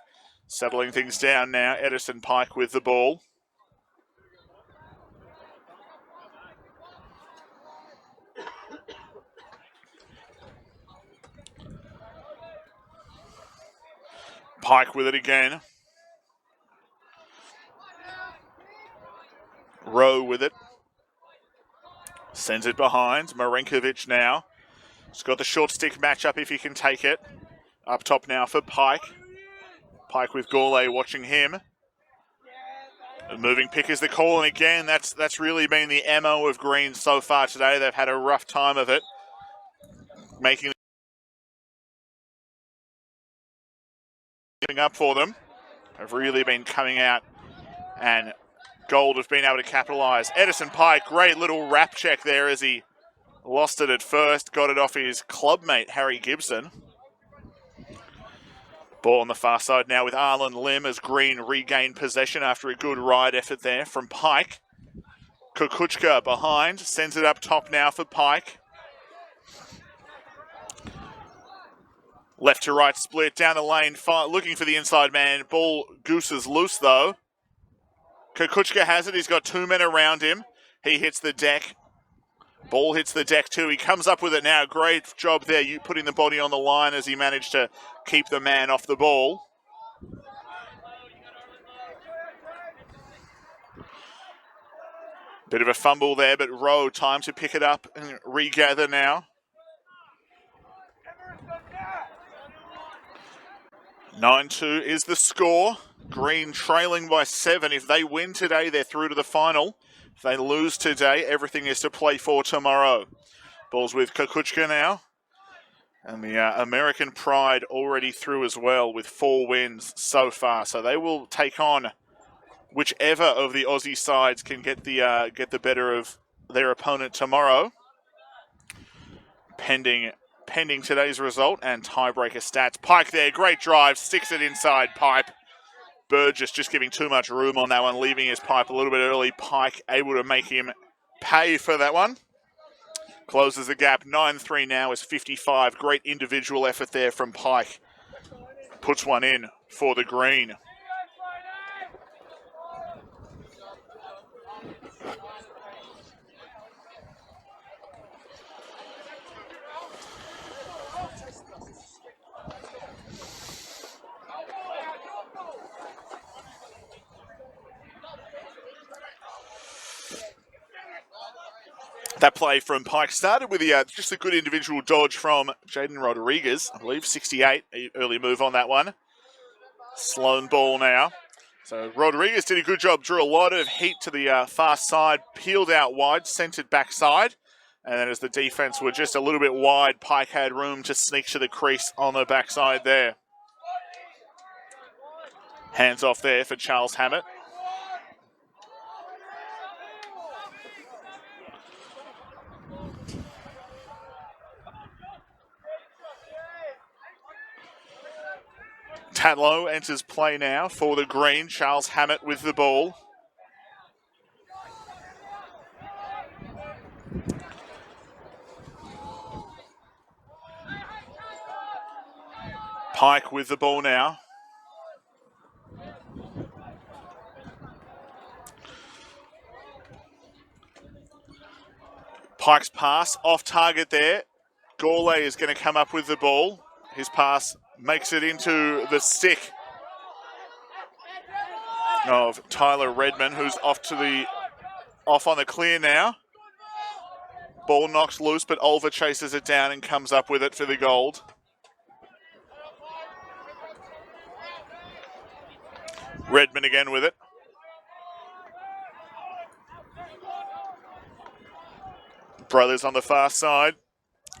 A: Settling things down now, Edison Pike with the ball. Pike with it again. Rowe with it. Sends it behind. Marinkovic now. He's got the short stick matchup if he can take it. Up top now for Pike. Pike with Gourlay watching him. A moving pick is the call, and again, that's really been the MO of Green so far today. They've had a rough time of it. Making up for them. Have really been coming out, and Gold have been able to capitalise. Edison Pike, great little wrap check there as he lost it at first. Got it off his clubmate, Harry Gibson. Ball on the far side now with Arlen Lim as Green regained possession after a good ride effort there from Pike. Kukuchka behind, sends it up top now for Pike. Left to right split, down the lane, looking for the inside man. Ball gooses loose though. Kukuchka has it, he's got two men around him. He hits the deck. Ball hits the deck too. He comes up with it now. Great job there, you putting the body on the line as he managed to keep the man off the ball. Bit of a fumble there, but Rowe, time to pick it up and regather now. 9-2 is the score. Green trailing by 7. If they win today, they're through to the final. If they lose today, everything is to play for tomorrow. Ball's with Kukuchka now. And the American Pride already through as well with 4 wins so far. So they will take on whichever of the Aussie sides can get the better of their opponent tomorrow. Pending today's result and tiebreaker stats. Pike there, great drive, sticks it inside Pipe. Burgess just giving too much room on that one, leaving his Pipe a little bit early. Pike able to make him pay for that one. Closes the gap, 9-3 now is 55. Great individual effort there from Pike. Puts one in for the Green. That play from Pike started with just a good individual dodge from Jaden Rodriguez, I believe, 68, early move on that one. Sloan ball now. So Rodriguez did a good job, drew a lot of heat to the far side, peeled out wide, centered backside. And then as the defense were just a little bit wide, Pike had room to sneak to the crease on the backside there. Hands off there for Charles Hammett. Tatlow enters play now for the Green. Charles Hammett with the ball. Pike with the ball now. Pike's pass off target there. Gourlay is going to come up with the ball. His pass makes it into the stick of Tyler Redmond, who's off on the clear now. Ball knocks loose, but Olver chases it down and comes up with it for the Gold. Redmond again with it. Brothers on the far side.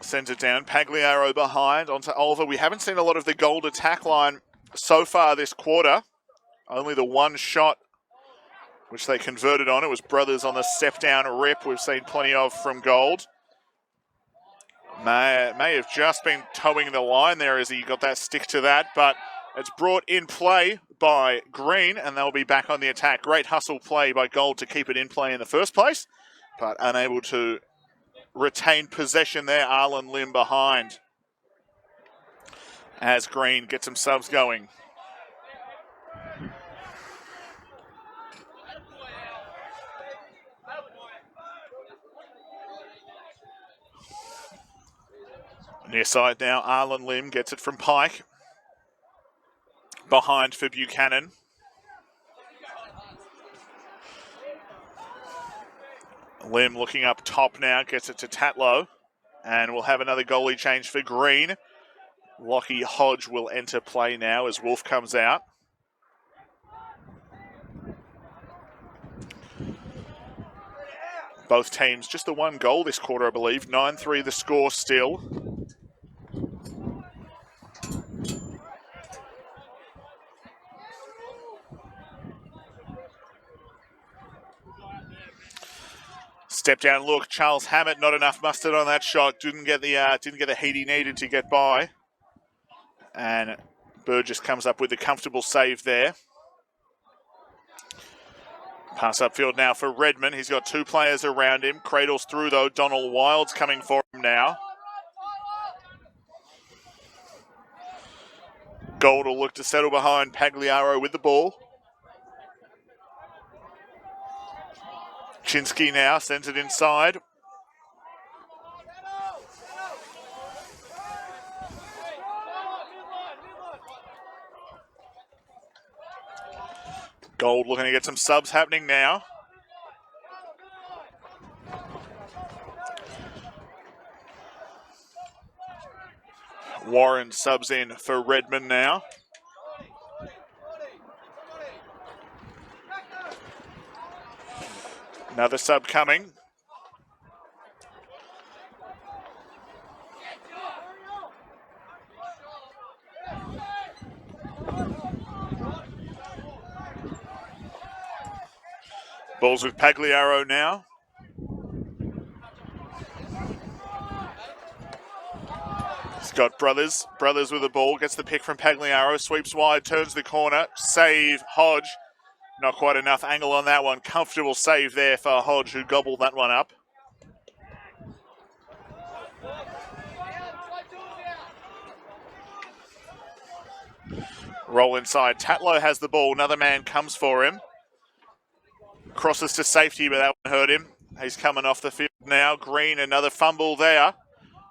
A: Sends it down. Pagliaro behind onto Olver. We haven't seen a lot of the Gold attack line so far this quarter. Only the one shot which they converted on. It was Brothers on the step down rip we've seen plenty of from Gold. May have just been towing the line there as he got that stick to that, but it's brought in play by Green and they'll be back on the attack. Great hustle play by Gold to keep it in play in the first place, but unable to retained possession there. Arlen Lim behind as Green gets some subs going. Near side now, Arlen Lim gets it from Pike. Behind for Buchanan. Lim looking up top now, gets it to Tatlow. And we'll have another goalie change for Green. Lockie Hodge will enter play now as Wolf comes out. Both teams just the one goal this quarter, I believe. 9-3 the score still. Step down look, Charles Hammett, not enough mustard on that shot. Didn't get the heat he needed to get by. And Burgess comes up with a comfortable save there. Pass upfield now for Redmond. He's got two players around him. Cradles through though. Donald Wild's coming for him now. Gold will look to settle behind Pagliaro with the ball. Chinsky now sends it inside. Gold looking to get some subs happening now. Warren subs in for Redmond now. Another sub coming. Balls with Pagliaro now. Scott Brothers with the ball, gets the pick from Pagliaro, sweeps wide, turns the corner, save Hodge. Not quite enough angle on that one. Comfortable save there for Hodge, who gobbled that one up. Roll inside. Tatlow has the ball. Another man comes for him. Crosses to safety, but that one hurt him. He's coming off the field now. Green, another fumble there.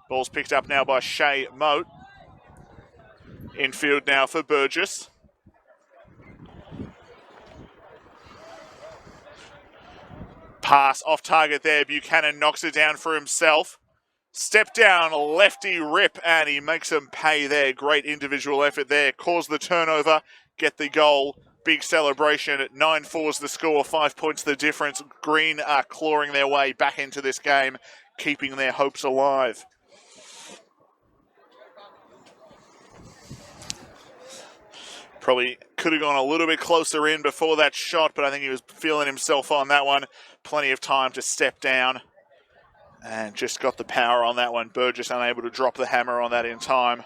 A: Ball's picked up now by Shea Moat. Infield now for Burgess. Pass off target there. Buchanan knocks it down for himself. Step down, lefty rip, and he makes him pay there. Great individual effort there. Cause the turnover, get the goal. Big celebration at 9-4's the score, 5 points the difference. Green are clawing their way back into this game, keeping their hopes alive. Probably could have gone a little bit closer in before that shot, but I think he was feeling himself on that one. Plenty of time to step down and just got the power on that one. Burgess unable to drop the hammer on that in time.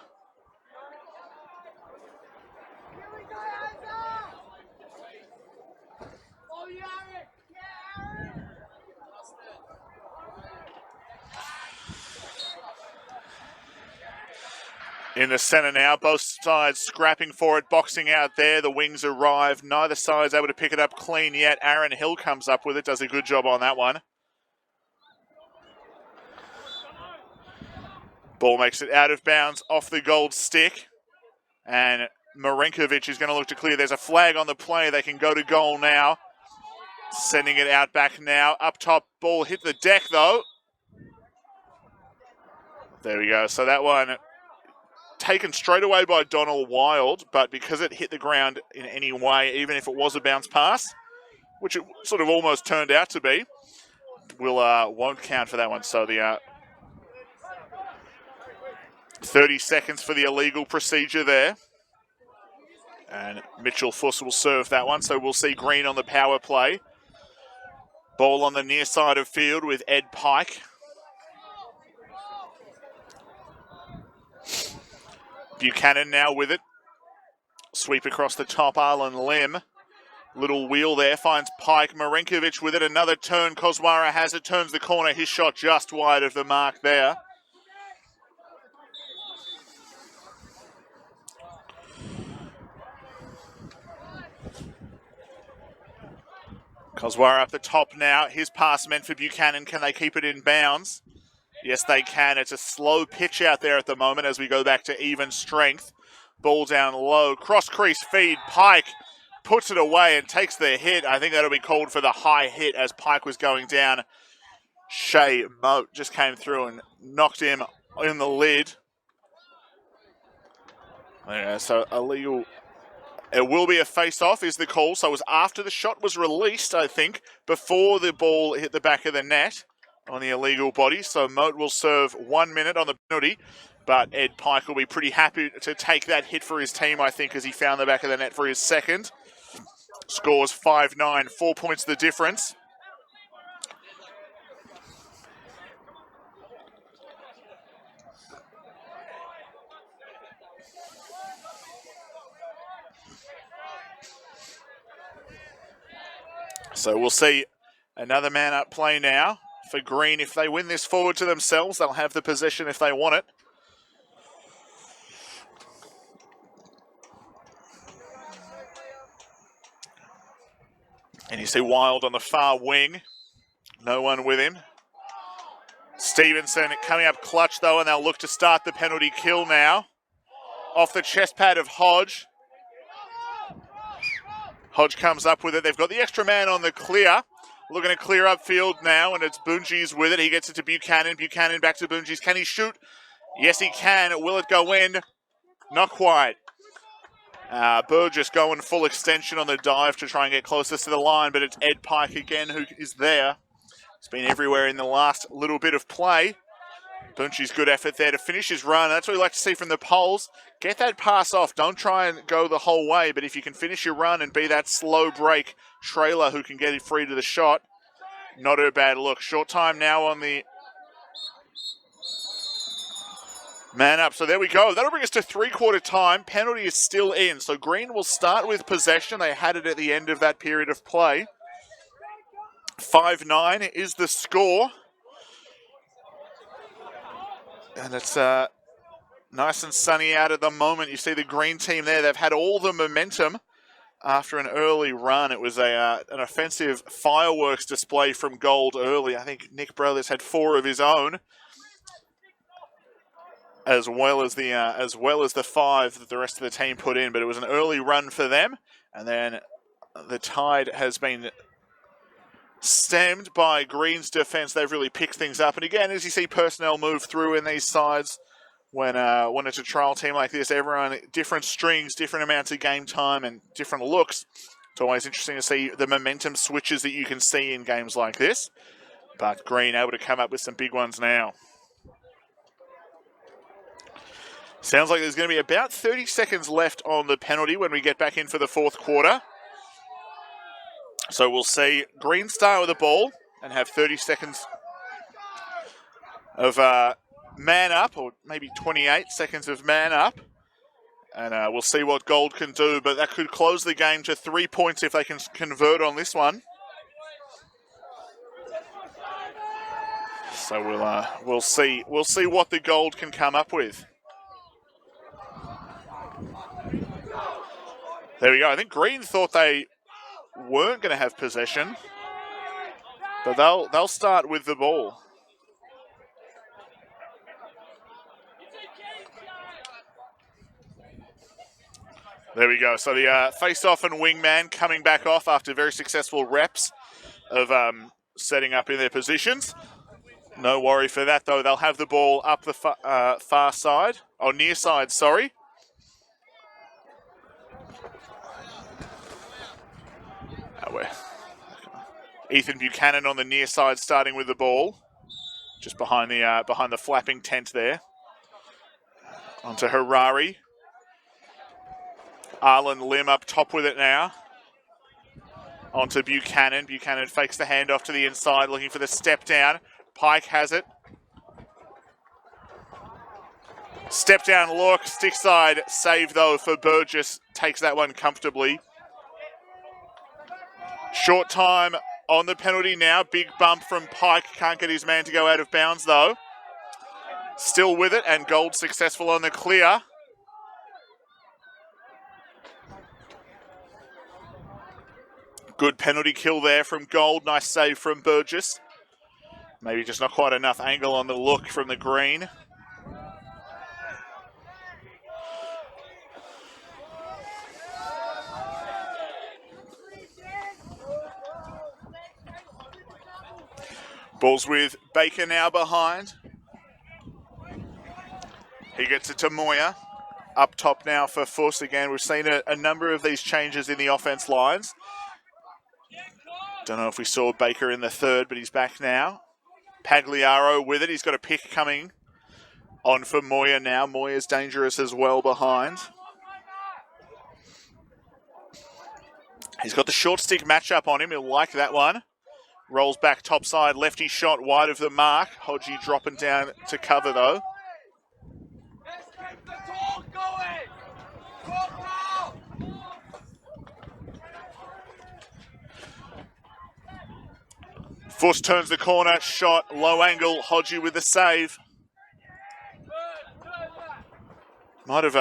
A: In the centre now, both sides scrapping for it, boxing out there. The wings arrive. Neither side's able to pick it up clean yet. Aaron Hill comes up with it, does a good job on that one. Ball makes it out of bounds off the gold stick. And Marinkovic is going to look to clear. There's a flag on the play. They can go to goal now. Sending it out back now. Up top, ball hit the deck though. There we go. So that one taken straight away by Donald Wild, but because it hit the ground in any way, even if it was a bounce pass, which it sort of almost turned out to be, won't count for that one. So the 30 seconds for the illegal procedure there. And Mitchell Fuss will serve that one, so we'll see Green on the power play. Ball on the near side of field with Ed Pike. Buchanan now with it. Sweep across the top, Arlen Lim. Little wheel there, finds Pike. Marinkovic with it, another turn. Kozwara has it, turns the corner. His shot just wide of the mark there. Kozwara up the top now. His pass meant for Buchanan. Can they keep it in bounds? Yes, they can. It's a slow pitch out there at the moment as we go back to even strength. Ball down low. Cross crease feed. Pike puts it away and takes the hit. I think that'll be called for the high hit as Pike was going down. Shea Moat just came through and knocked him in the lid. Yeah, so illegal. It will be a face-off is the call. So it was after the shot was released, I think, before the ball hit the back of the net on the illegal body. So Moat will serve 1 minute on the penalty. But Ed Pike will be pretty happy to take that hit for his team, I think, as he found the back of the net for his second. Scores 5-9, 4 points the difference. So we'll see another man-up play now for Green. If they win this forward to themselves, they'll have the possession if they want it. And you see Wild on the far wing. No one with him. Stevenson coming up clutch, though, and they'll look to start the penalty kill now. Off the chest pad of Hodge. Hodge comes up with it. They've got the extra man on the clear. Looking to clear upfield now, and it's Bungees with it. He gets it to Buchanan. Buchanan back to Bungees. Can he shoot? Yes, he can. Will it go in? Not quite. Burgess going full extension on the dive to try and get closest to the line, but it's Ed Pike again who is there. He's been everywhere in the last little bit of play. Bungees' good effort there to finish his run. That's what we like to see from the poles. Get that pass off. Don't try and go the whole way, but if you can finish your run and be that slow break trailer who can get it free to the shot, not a bad look. Short time now on the man up. So there we go. That'll bring us to three-quarter time. Penalty is still in. So Green will start with possession. They had it at the end of that period of play. 5-9 is the score. And it's nice and sunny out at the moment. You see the Green team there. They've had all the momentum after an early run. It was an offensive fireworks display from Gold early. I think Nick Brothers had 4 of his own, as well as the 5 that the rest of the team put in. But it was an early run for them, and then the tide has been stemmed by Green's defense. They've really picked things up. And again, as you see personnel move through in these sides, when it's a trial team like this, everyone, different strings, different amounts of game time and different looks. It's always interesting to see the momentum switches that you can see in games like this. But Green able to come up with some big ones now. Sounds like there's going to be about 30 seconds left on the penalty when we get back in for the fourth quarter. So we'll see Green start with the ball and have 30 seconds of man up, or maybe 28 seconds of man up. And we'll see what Gold can do, but that could close the game to 3 points if they can convert on this one. So we'll see what the Gold can come up with. There we go. I think Green thought they weren't going to have possession, but they'll start with the ball. There we go. So the face-off and wingman coming back off after very successful reps of setting up in their positions. No worry for that, though. They'll have the ball up the far side, or near side, sorry. Ethan Buchanan on the near side, starting with the ball, just behind the flapping tent there. Onto Harari. Arlen Lim up top with it now. Onto Buchanan. Buchanan fakes the handoff to the inside, looking for the step down. Pike has it. Step down look, stick side save though for Burgess. Takes that one comfortably. Short time on the penalty now. Big bump from Pike. Can't get his man to go out of bounds though. Still with it, and Gold successful on the clear. Good penalty kill there from Gold. Nice save from Burgess. Maybe just not quite enough angle on the look from the green. Ball's with Baker now behind. He gets it to Moya. Up top now for Fuss. Again, we've seen a number of these changes in the offense lines. Don't know if we saw Baker in the third, but he's back now. Pagliaro with it. He's got a pick coming on for Moya now. Moya's dangerous as well behind. He's got the short stick matchup on him. He'll like that one. Rolls back topside. Lefty shot wide of the mark. Hodgie dropping down to cover though. Fuss turns the corner, shot, low angle, Hodgie with the save. Might have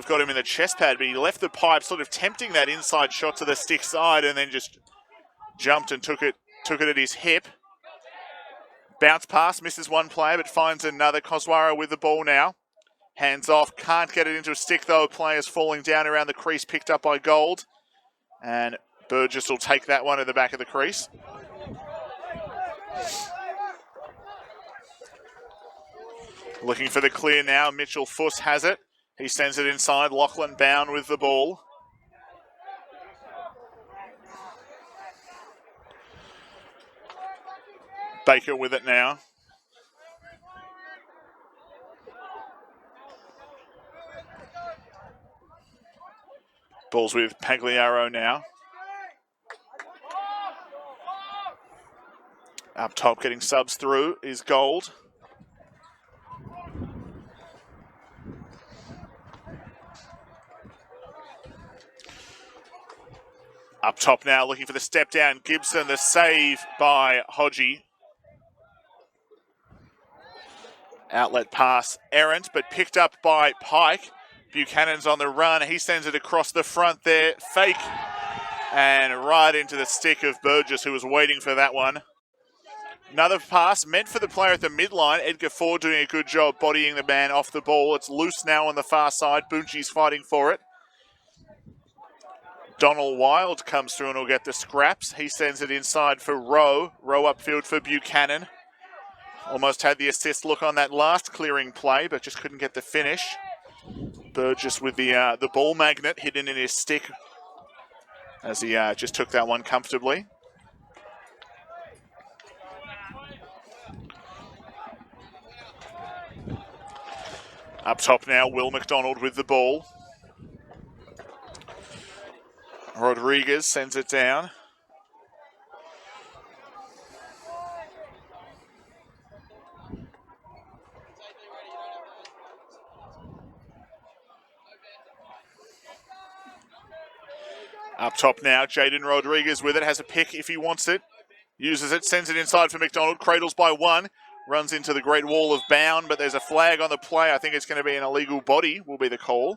A: got him in the chest pad, but he left the pipe, sort of tempting that inside shot to the stick side, and then just jumped and took it at his hip. Bounce pass, misses one player, but finds another. Koswara with the ball now. Hands off, can't get it into a stick though. Players falling down around the crease, picked up by Gold. And Burgess will take that one at the back of the crease. Looking for the clear now. Mitchell Fuss has it. He sends it inside. Lachlan Bound with the ball. Baker with it now. Ball's with Pagliaro now. Up top getting subs through is Gold. Up top now looking for the step down. Gibson, the save by Hodgie. Outlet pass errant, but picked up by Pike. Buchanan's on the run. He sends it across the front there. Fake. And right into the stick of Burgess, who was waiting for that one. Another pass meant for the player at the midline. Edgar Ford doing a good job bodying the man off the ball. It's loose now on the far side. Bunchi's fighting for it. Donald Wild comes through and will get the scraps. He sends it inside for Rowe. Rowe upfield for Buchanan. Almost had the assist look on that last clearing play, but just couldn't get the finish. Burgess with the ball magnet hidden in his stick as he just took that one comfortably. Up top now, Will McDonald with the ball. Rodriguez sends it down. Up top now, Jaden Rodriguez with it, has a pick if he wants it. Uses it, sends it inside for McDonald, cradles by one. Runs into the great wall of Bound, but there's a flag on the play. I think it's going to be an illegal body, will be the call.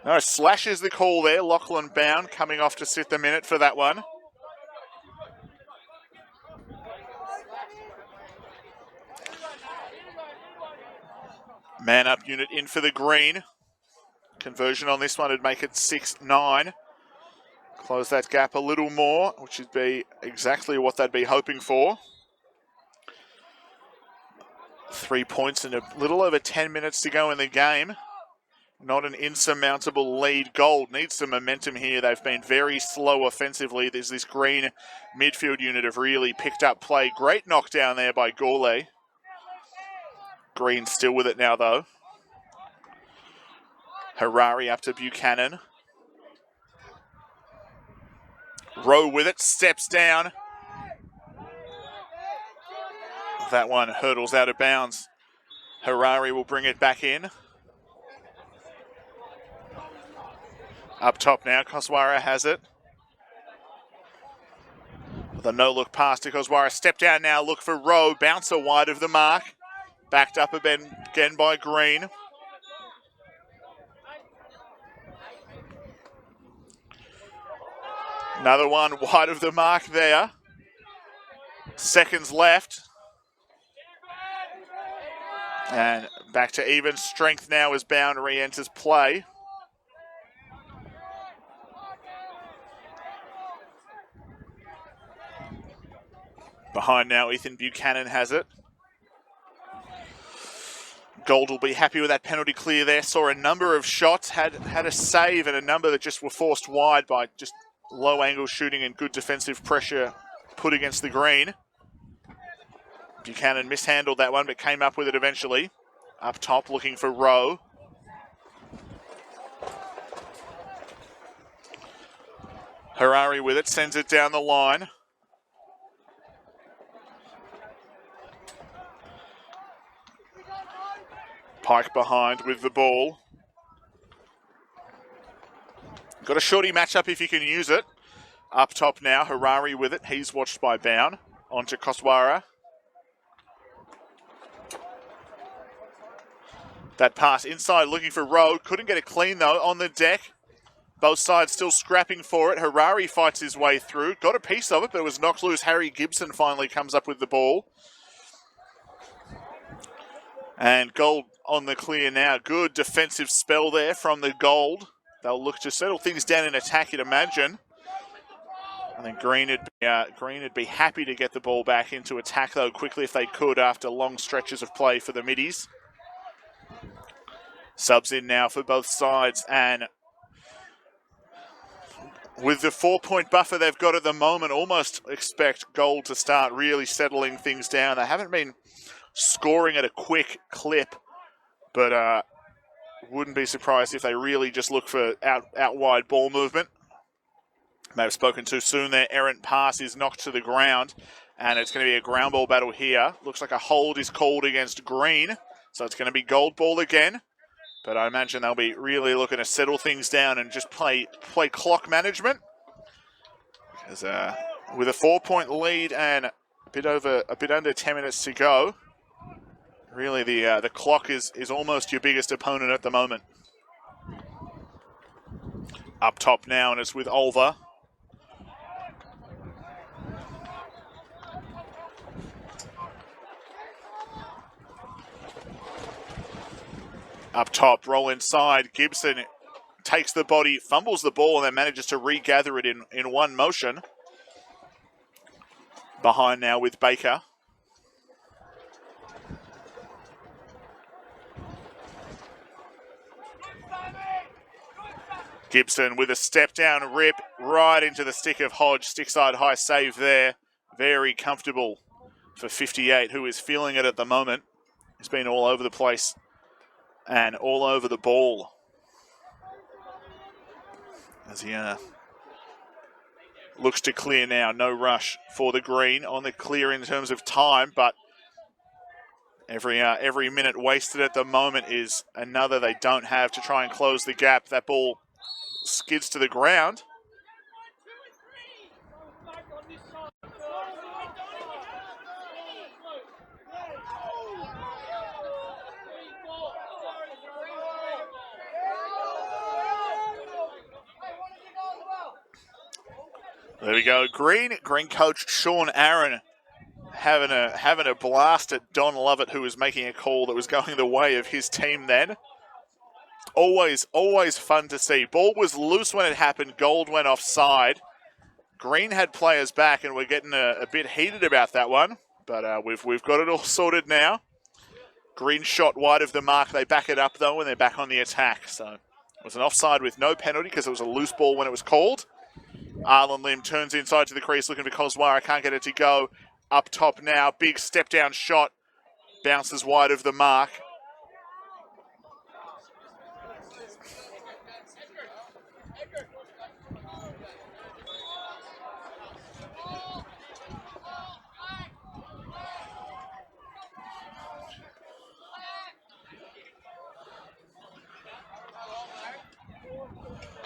A: No, slash is the call there. Lachlan Bound coming off to sit the minute for that one. Man up unit in for the green. Conversion on this one would make it 6-9. Close that gap a little more, which would be exactly what they'd be hoping for. 3 points and a little over 10 minutes to go in the game. Not an insurmountable lead. Gold needs some momentum here. They've been very slow offensively. There's this green midfield unit have really picked up play. Great knockdown there by Gourlay. Green still with it now, though. Harari up to Buchanan. Rowe with it, steps down. That one hurdles out of bounds. Harari will bring it back in. Up top now, Koswara has it. The no-look pass to Koswara. Step down now, look for Rowe. Bouncer wide of the mark. Backed up again by Green. Another one wide of the mark there. Seconds left. And back to even strength now as boundary enters play. Behind now, Ethan Buchanan has it. Gold will be happy with that penalty clear there. Saw a number of shots, had a save and a number that just were forced wide by just low angle shooting and good defensive pressure put against the green. Buchanan mishandled that one but came up with it eventually. Up top looking for Rowe. Harari with it, sends it down the line. Pike behind with the ball. Got a shorty matchup if you can use it. Up top now, Harari with it. He's watched by Bown. On to Koswara. That pass inside looking for Rowe. Couldn't get it clean though on the deck. Both sides still scrapping for it. Harari fights his way through. Got a piece of it, but it was knocked loose. Harry Gibson finally comes up with the ball. And Gold on the clear now. Good defensive spell there from the Gold. They'll look to settle things down in attack, you'd imagine. I think Green would be happy to get the ball back into attack, though, quickly if they could after long stretches of play for the middies. Subs in now for both sides, and with the 4-point buffer they've got at the moment, almost expect Gold to start really settling things down. They haven't been scoring at a quick clip, but wouldn't be surprised if they really just look for out wide ball movement. May have spoken too soon there. Errant pass is knocked to the ground, and it's going to be a ground ball battle here. Looks like a hold is called against Green, so it's going to be Gold ball again. But I imagine they'll be really looking to settle things down and just play clock management. Because with a 4-point lead and a bit under 10 minutes to go, really the clock is almost your biggest opponent at the moment. Up top now, and it's with Olver. Up top, roll inside. Gibson takes the body, fumbles the ball, and then manages to regather it in one motion. Behind now with Baker. Gibson with a step down rip right into the stick of Hodge. Stick side high save there. Very comfortable for 58, who is feeling it at the moment. He's been all over the place and all over the ball. As he looks to clear now. No rush for the green on the clear in terms of time, but every minute wasted at the moment is another they don't have to try and close the gap. That ball skids to the ground. There we go. Green coach Sean Aaron having a blast at Don Lovett, who was making a call that was going the way of his team then. Always fun to see. Ball was loose when it happened. Gold went offside. Green had players back, and we're getting a bit heated about that one. But we've got it all sorted now. Green shot wide of the mark. They back it up, though, and they're back on the attack. So it was an offside with no penalty because it was a loose ball when it was called. Arlen Lim turns inside to the crease looking for Koswara. Can't get it to go. Up top now. Big step down shot. Bounces wide of the mark.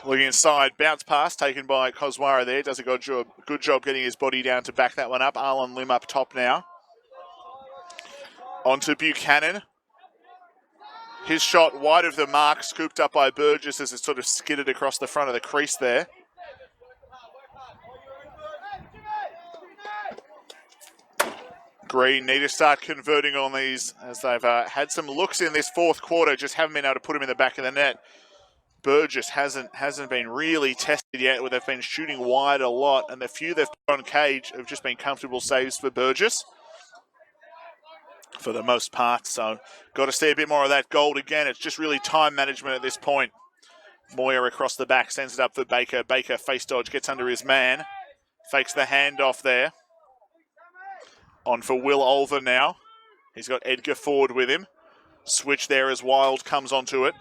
A: Looking inside, bounce pass taken by Kozwara there. Does a good job getting his body down to back that one up. Arlen Lim up top now. On to Buchanan. His shot wide of the mark, scooped up by Burgess as it sort of skidded across the front of the crease there. Green need to start converting on these as they've had some looks in this fourth quarter, just haven't been able to put them in the back of the net. Burgess hasn't been really tested yet, where they've been shooting wide a lot, and the few they've put on cage have just been comfortable saves for Burgess for the most part. So got to see a bit more of that gold again. It's just really time management at this point. Moyer across the back, sends it up for Baker. Baker face dodge, gets under his man. Fakes the handoff there. On for Will Olver now. He's got Edgar Ford with him. Switch there as Wild comes onto it.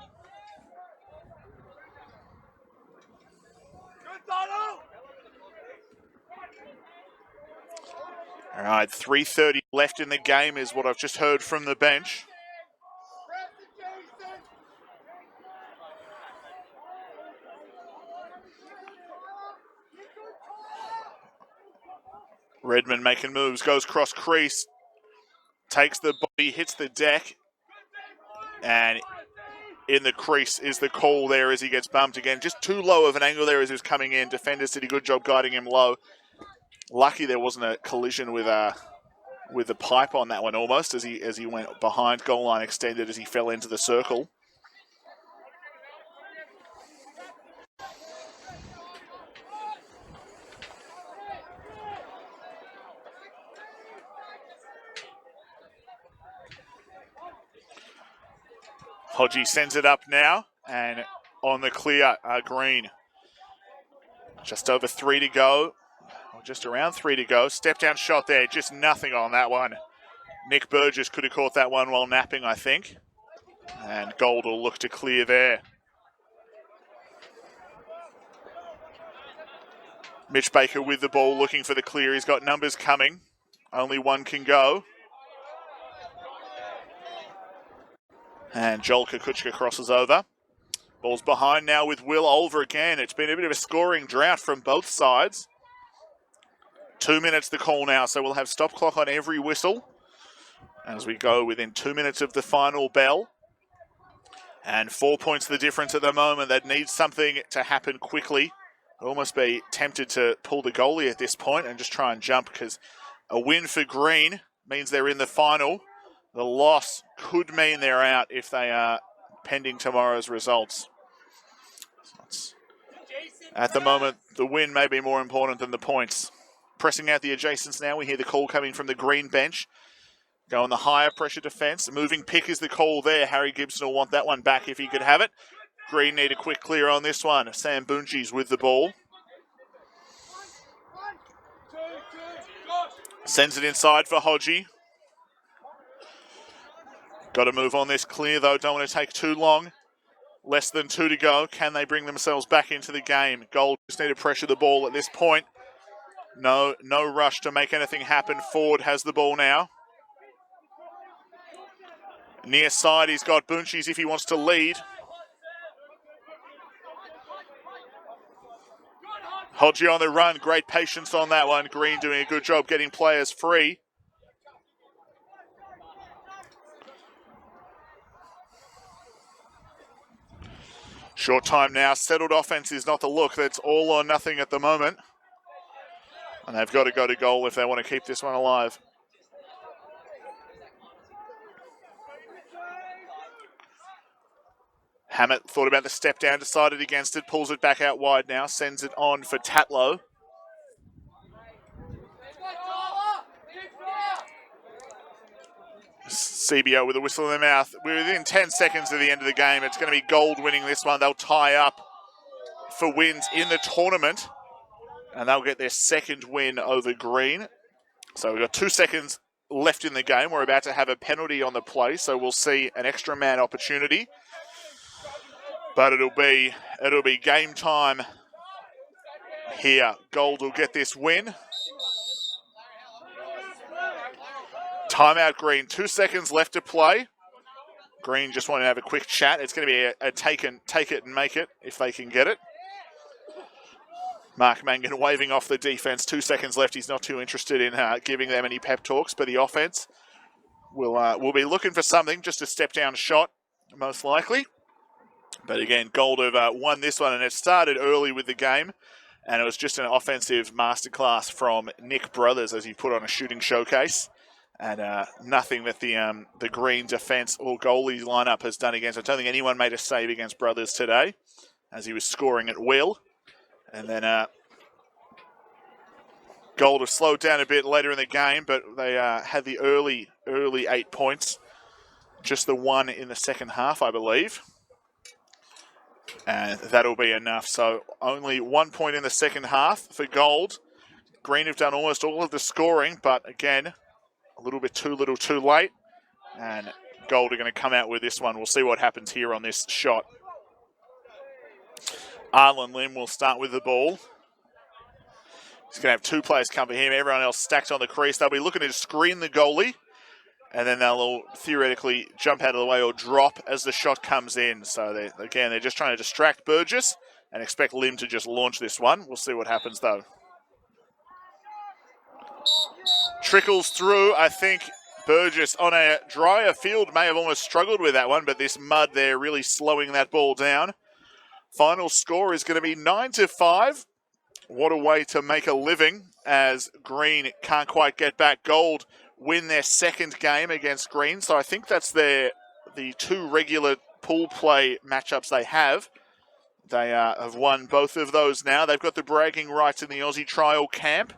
A: All right, 3:30 left in the game is what I've just heard from the bench. Redmond making moves, goes cross crease, takes the body, hits the deck, and in the crease is the call there as he gets bumped again. Just too low of an angle there as he was coming in. Defenders did a good job guiding him low. Lucky there wasn't a collision with the pipe on that one almost as he went behind, goal line extended as he fell into the circle. Hodgie sends it up now, and on the clear, Green. Just over 3 to go, or just around 3 to go. Step down shot there, just nothing on that one. Nick Burgess could have caught that one while napping, I think. And Gold will look to clear there. Mitch Baker with the ball, looking for the clear. He's got numbers coming. Only one can go. And Joel Kukuchka crosses over. Ball's behind now with Will Olver again. It's been a bit of a scoring drought from both sides. 2 minutes the call now, so we'll have stop clock on every whistle as we go within 2 minutes of the final bell. And 4 points the difference at the moment. That needs something to happen quickly. I'd almost be tempted to pull the goalie at this point and just try and jump, because a win for Green means they're in the final. The loss could mean they're out if they are pending tomorrow's results. So at the moment, the win may be more important than the points. Pressing out the adjacents now, we hear the call coming from the Green bench. Going the higher pressure defence. Moving pick is the call there. Harry Gibson will want that one back if he could have it. Green need a quick clear on this one. Sam Bunchi's with the ball. Sends it inside for Hodgie. Got to move on this clear though, don't want to take too long. Less than 2 to go. Can they bring themselves back into the game? Gold just need to pressure the ball at this point. No rush to make anything happen. Ford has the ball now. Near side, he's got Bunchi's if he wants to lead. Hodgie on the run, great patience on that one. Green doing a good job getting players free. Short time now, settled offense is not the look. That's all or nothing at the moment. And they've got to go to goal if they want to keep this one alive. Hammett thought about the step down, decided against it, pulls it back out wide now, sends it on for Tatlow. CBO with a whistle in their mouth. We're within 10 seconds of the end of the game. It's going to be Gold winning this one. They'll tie up for wins in the tournament, and they'll get their second win over Green. So we've got 2 seconds left in the game. We're about to have a penalty on the play, so we'll see an extra man opportunity. But it'll be game time here. Gold will get this win. Timeout Green, 2 seconds left to play. Green just want to have a quick chat. It's going to be a take it and make it if they can get it. Mark Mangan waving off the defense. 2 seconds left. He's not too interested in giving them any pep talks, but the offense will be looking for something, just a step-down shot, most likely. But again, Gold have won this one, and it started early with the game, and it was just an offensive masterclass from Nick Brothers as he put on a shooting showcase. And nothing that the Green defense or goalie lineup has done against. I don't think anyone made a save against Brothers today, as he was scoring at will. And then Gold have slowed down a bit later in the game, but they had the early 8 points. Just the one in the second half, I believe. And that'll be enough. So only 1 point in the second half for Gold. Green have done almost all of the scoring, but again, a little bit too little too late. And Gold are going to come out with this one. We'll see what happens here on this shot. Arlen Lim will start with the ball. He's going to have 2 players come for him. Everyone else stacked on the crease. They'll be looking to screen the goalie. And then they'll all theoretically jump out of the way or drop as the shot comes in. So, they're just trying to distract Burgess and expect Lim to just launch this one. We'll see what happens, though. Trickles through. I think Burgess on a drier field may have almost struggled with that one, but this mud there really slowing that ball down. Final score is going to be 9-5. What a way to make a living as Green can't quite get back. Gold win their second game against Green. So I think that's the 2 regular pool play matchups they have. They have won both of those now. They've got the bragging rights in the Aussie trial camp.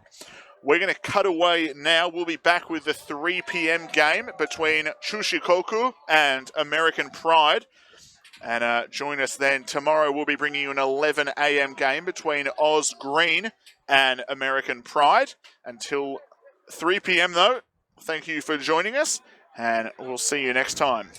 A: We're going to cut away now. We'll be back with the 3 p.m. game between Chushikoku and American Pride. And join us then. Tomorrow we'll be bringing you an 11 a.m. game between Oz Green and American Pride. Until 3 p.m. though, thank you for joining us, and we'll see you next time.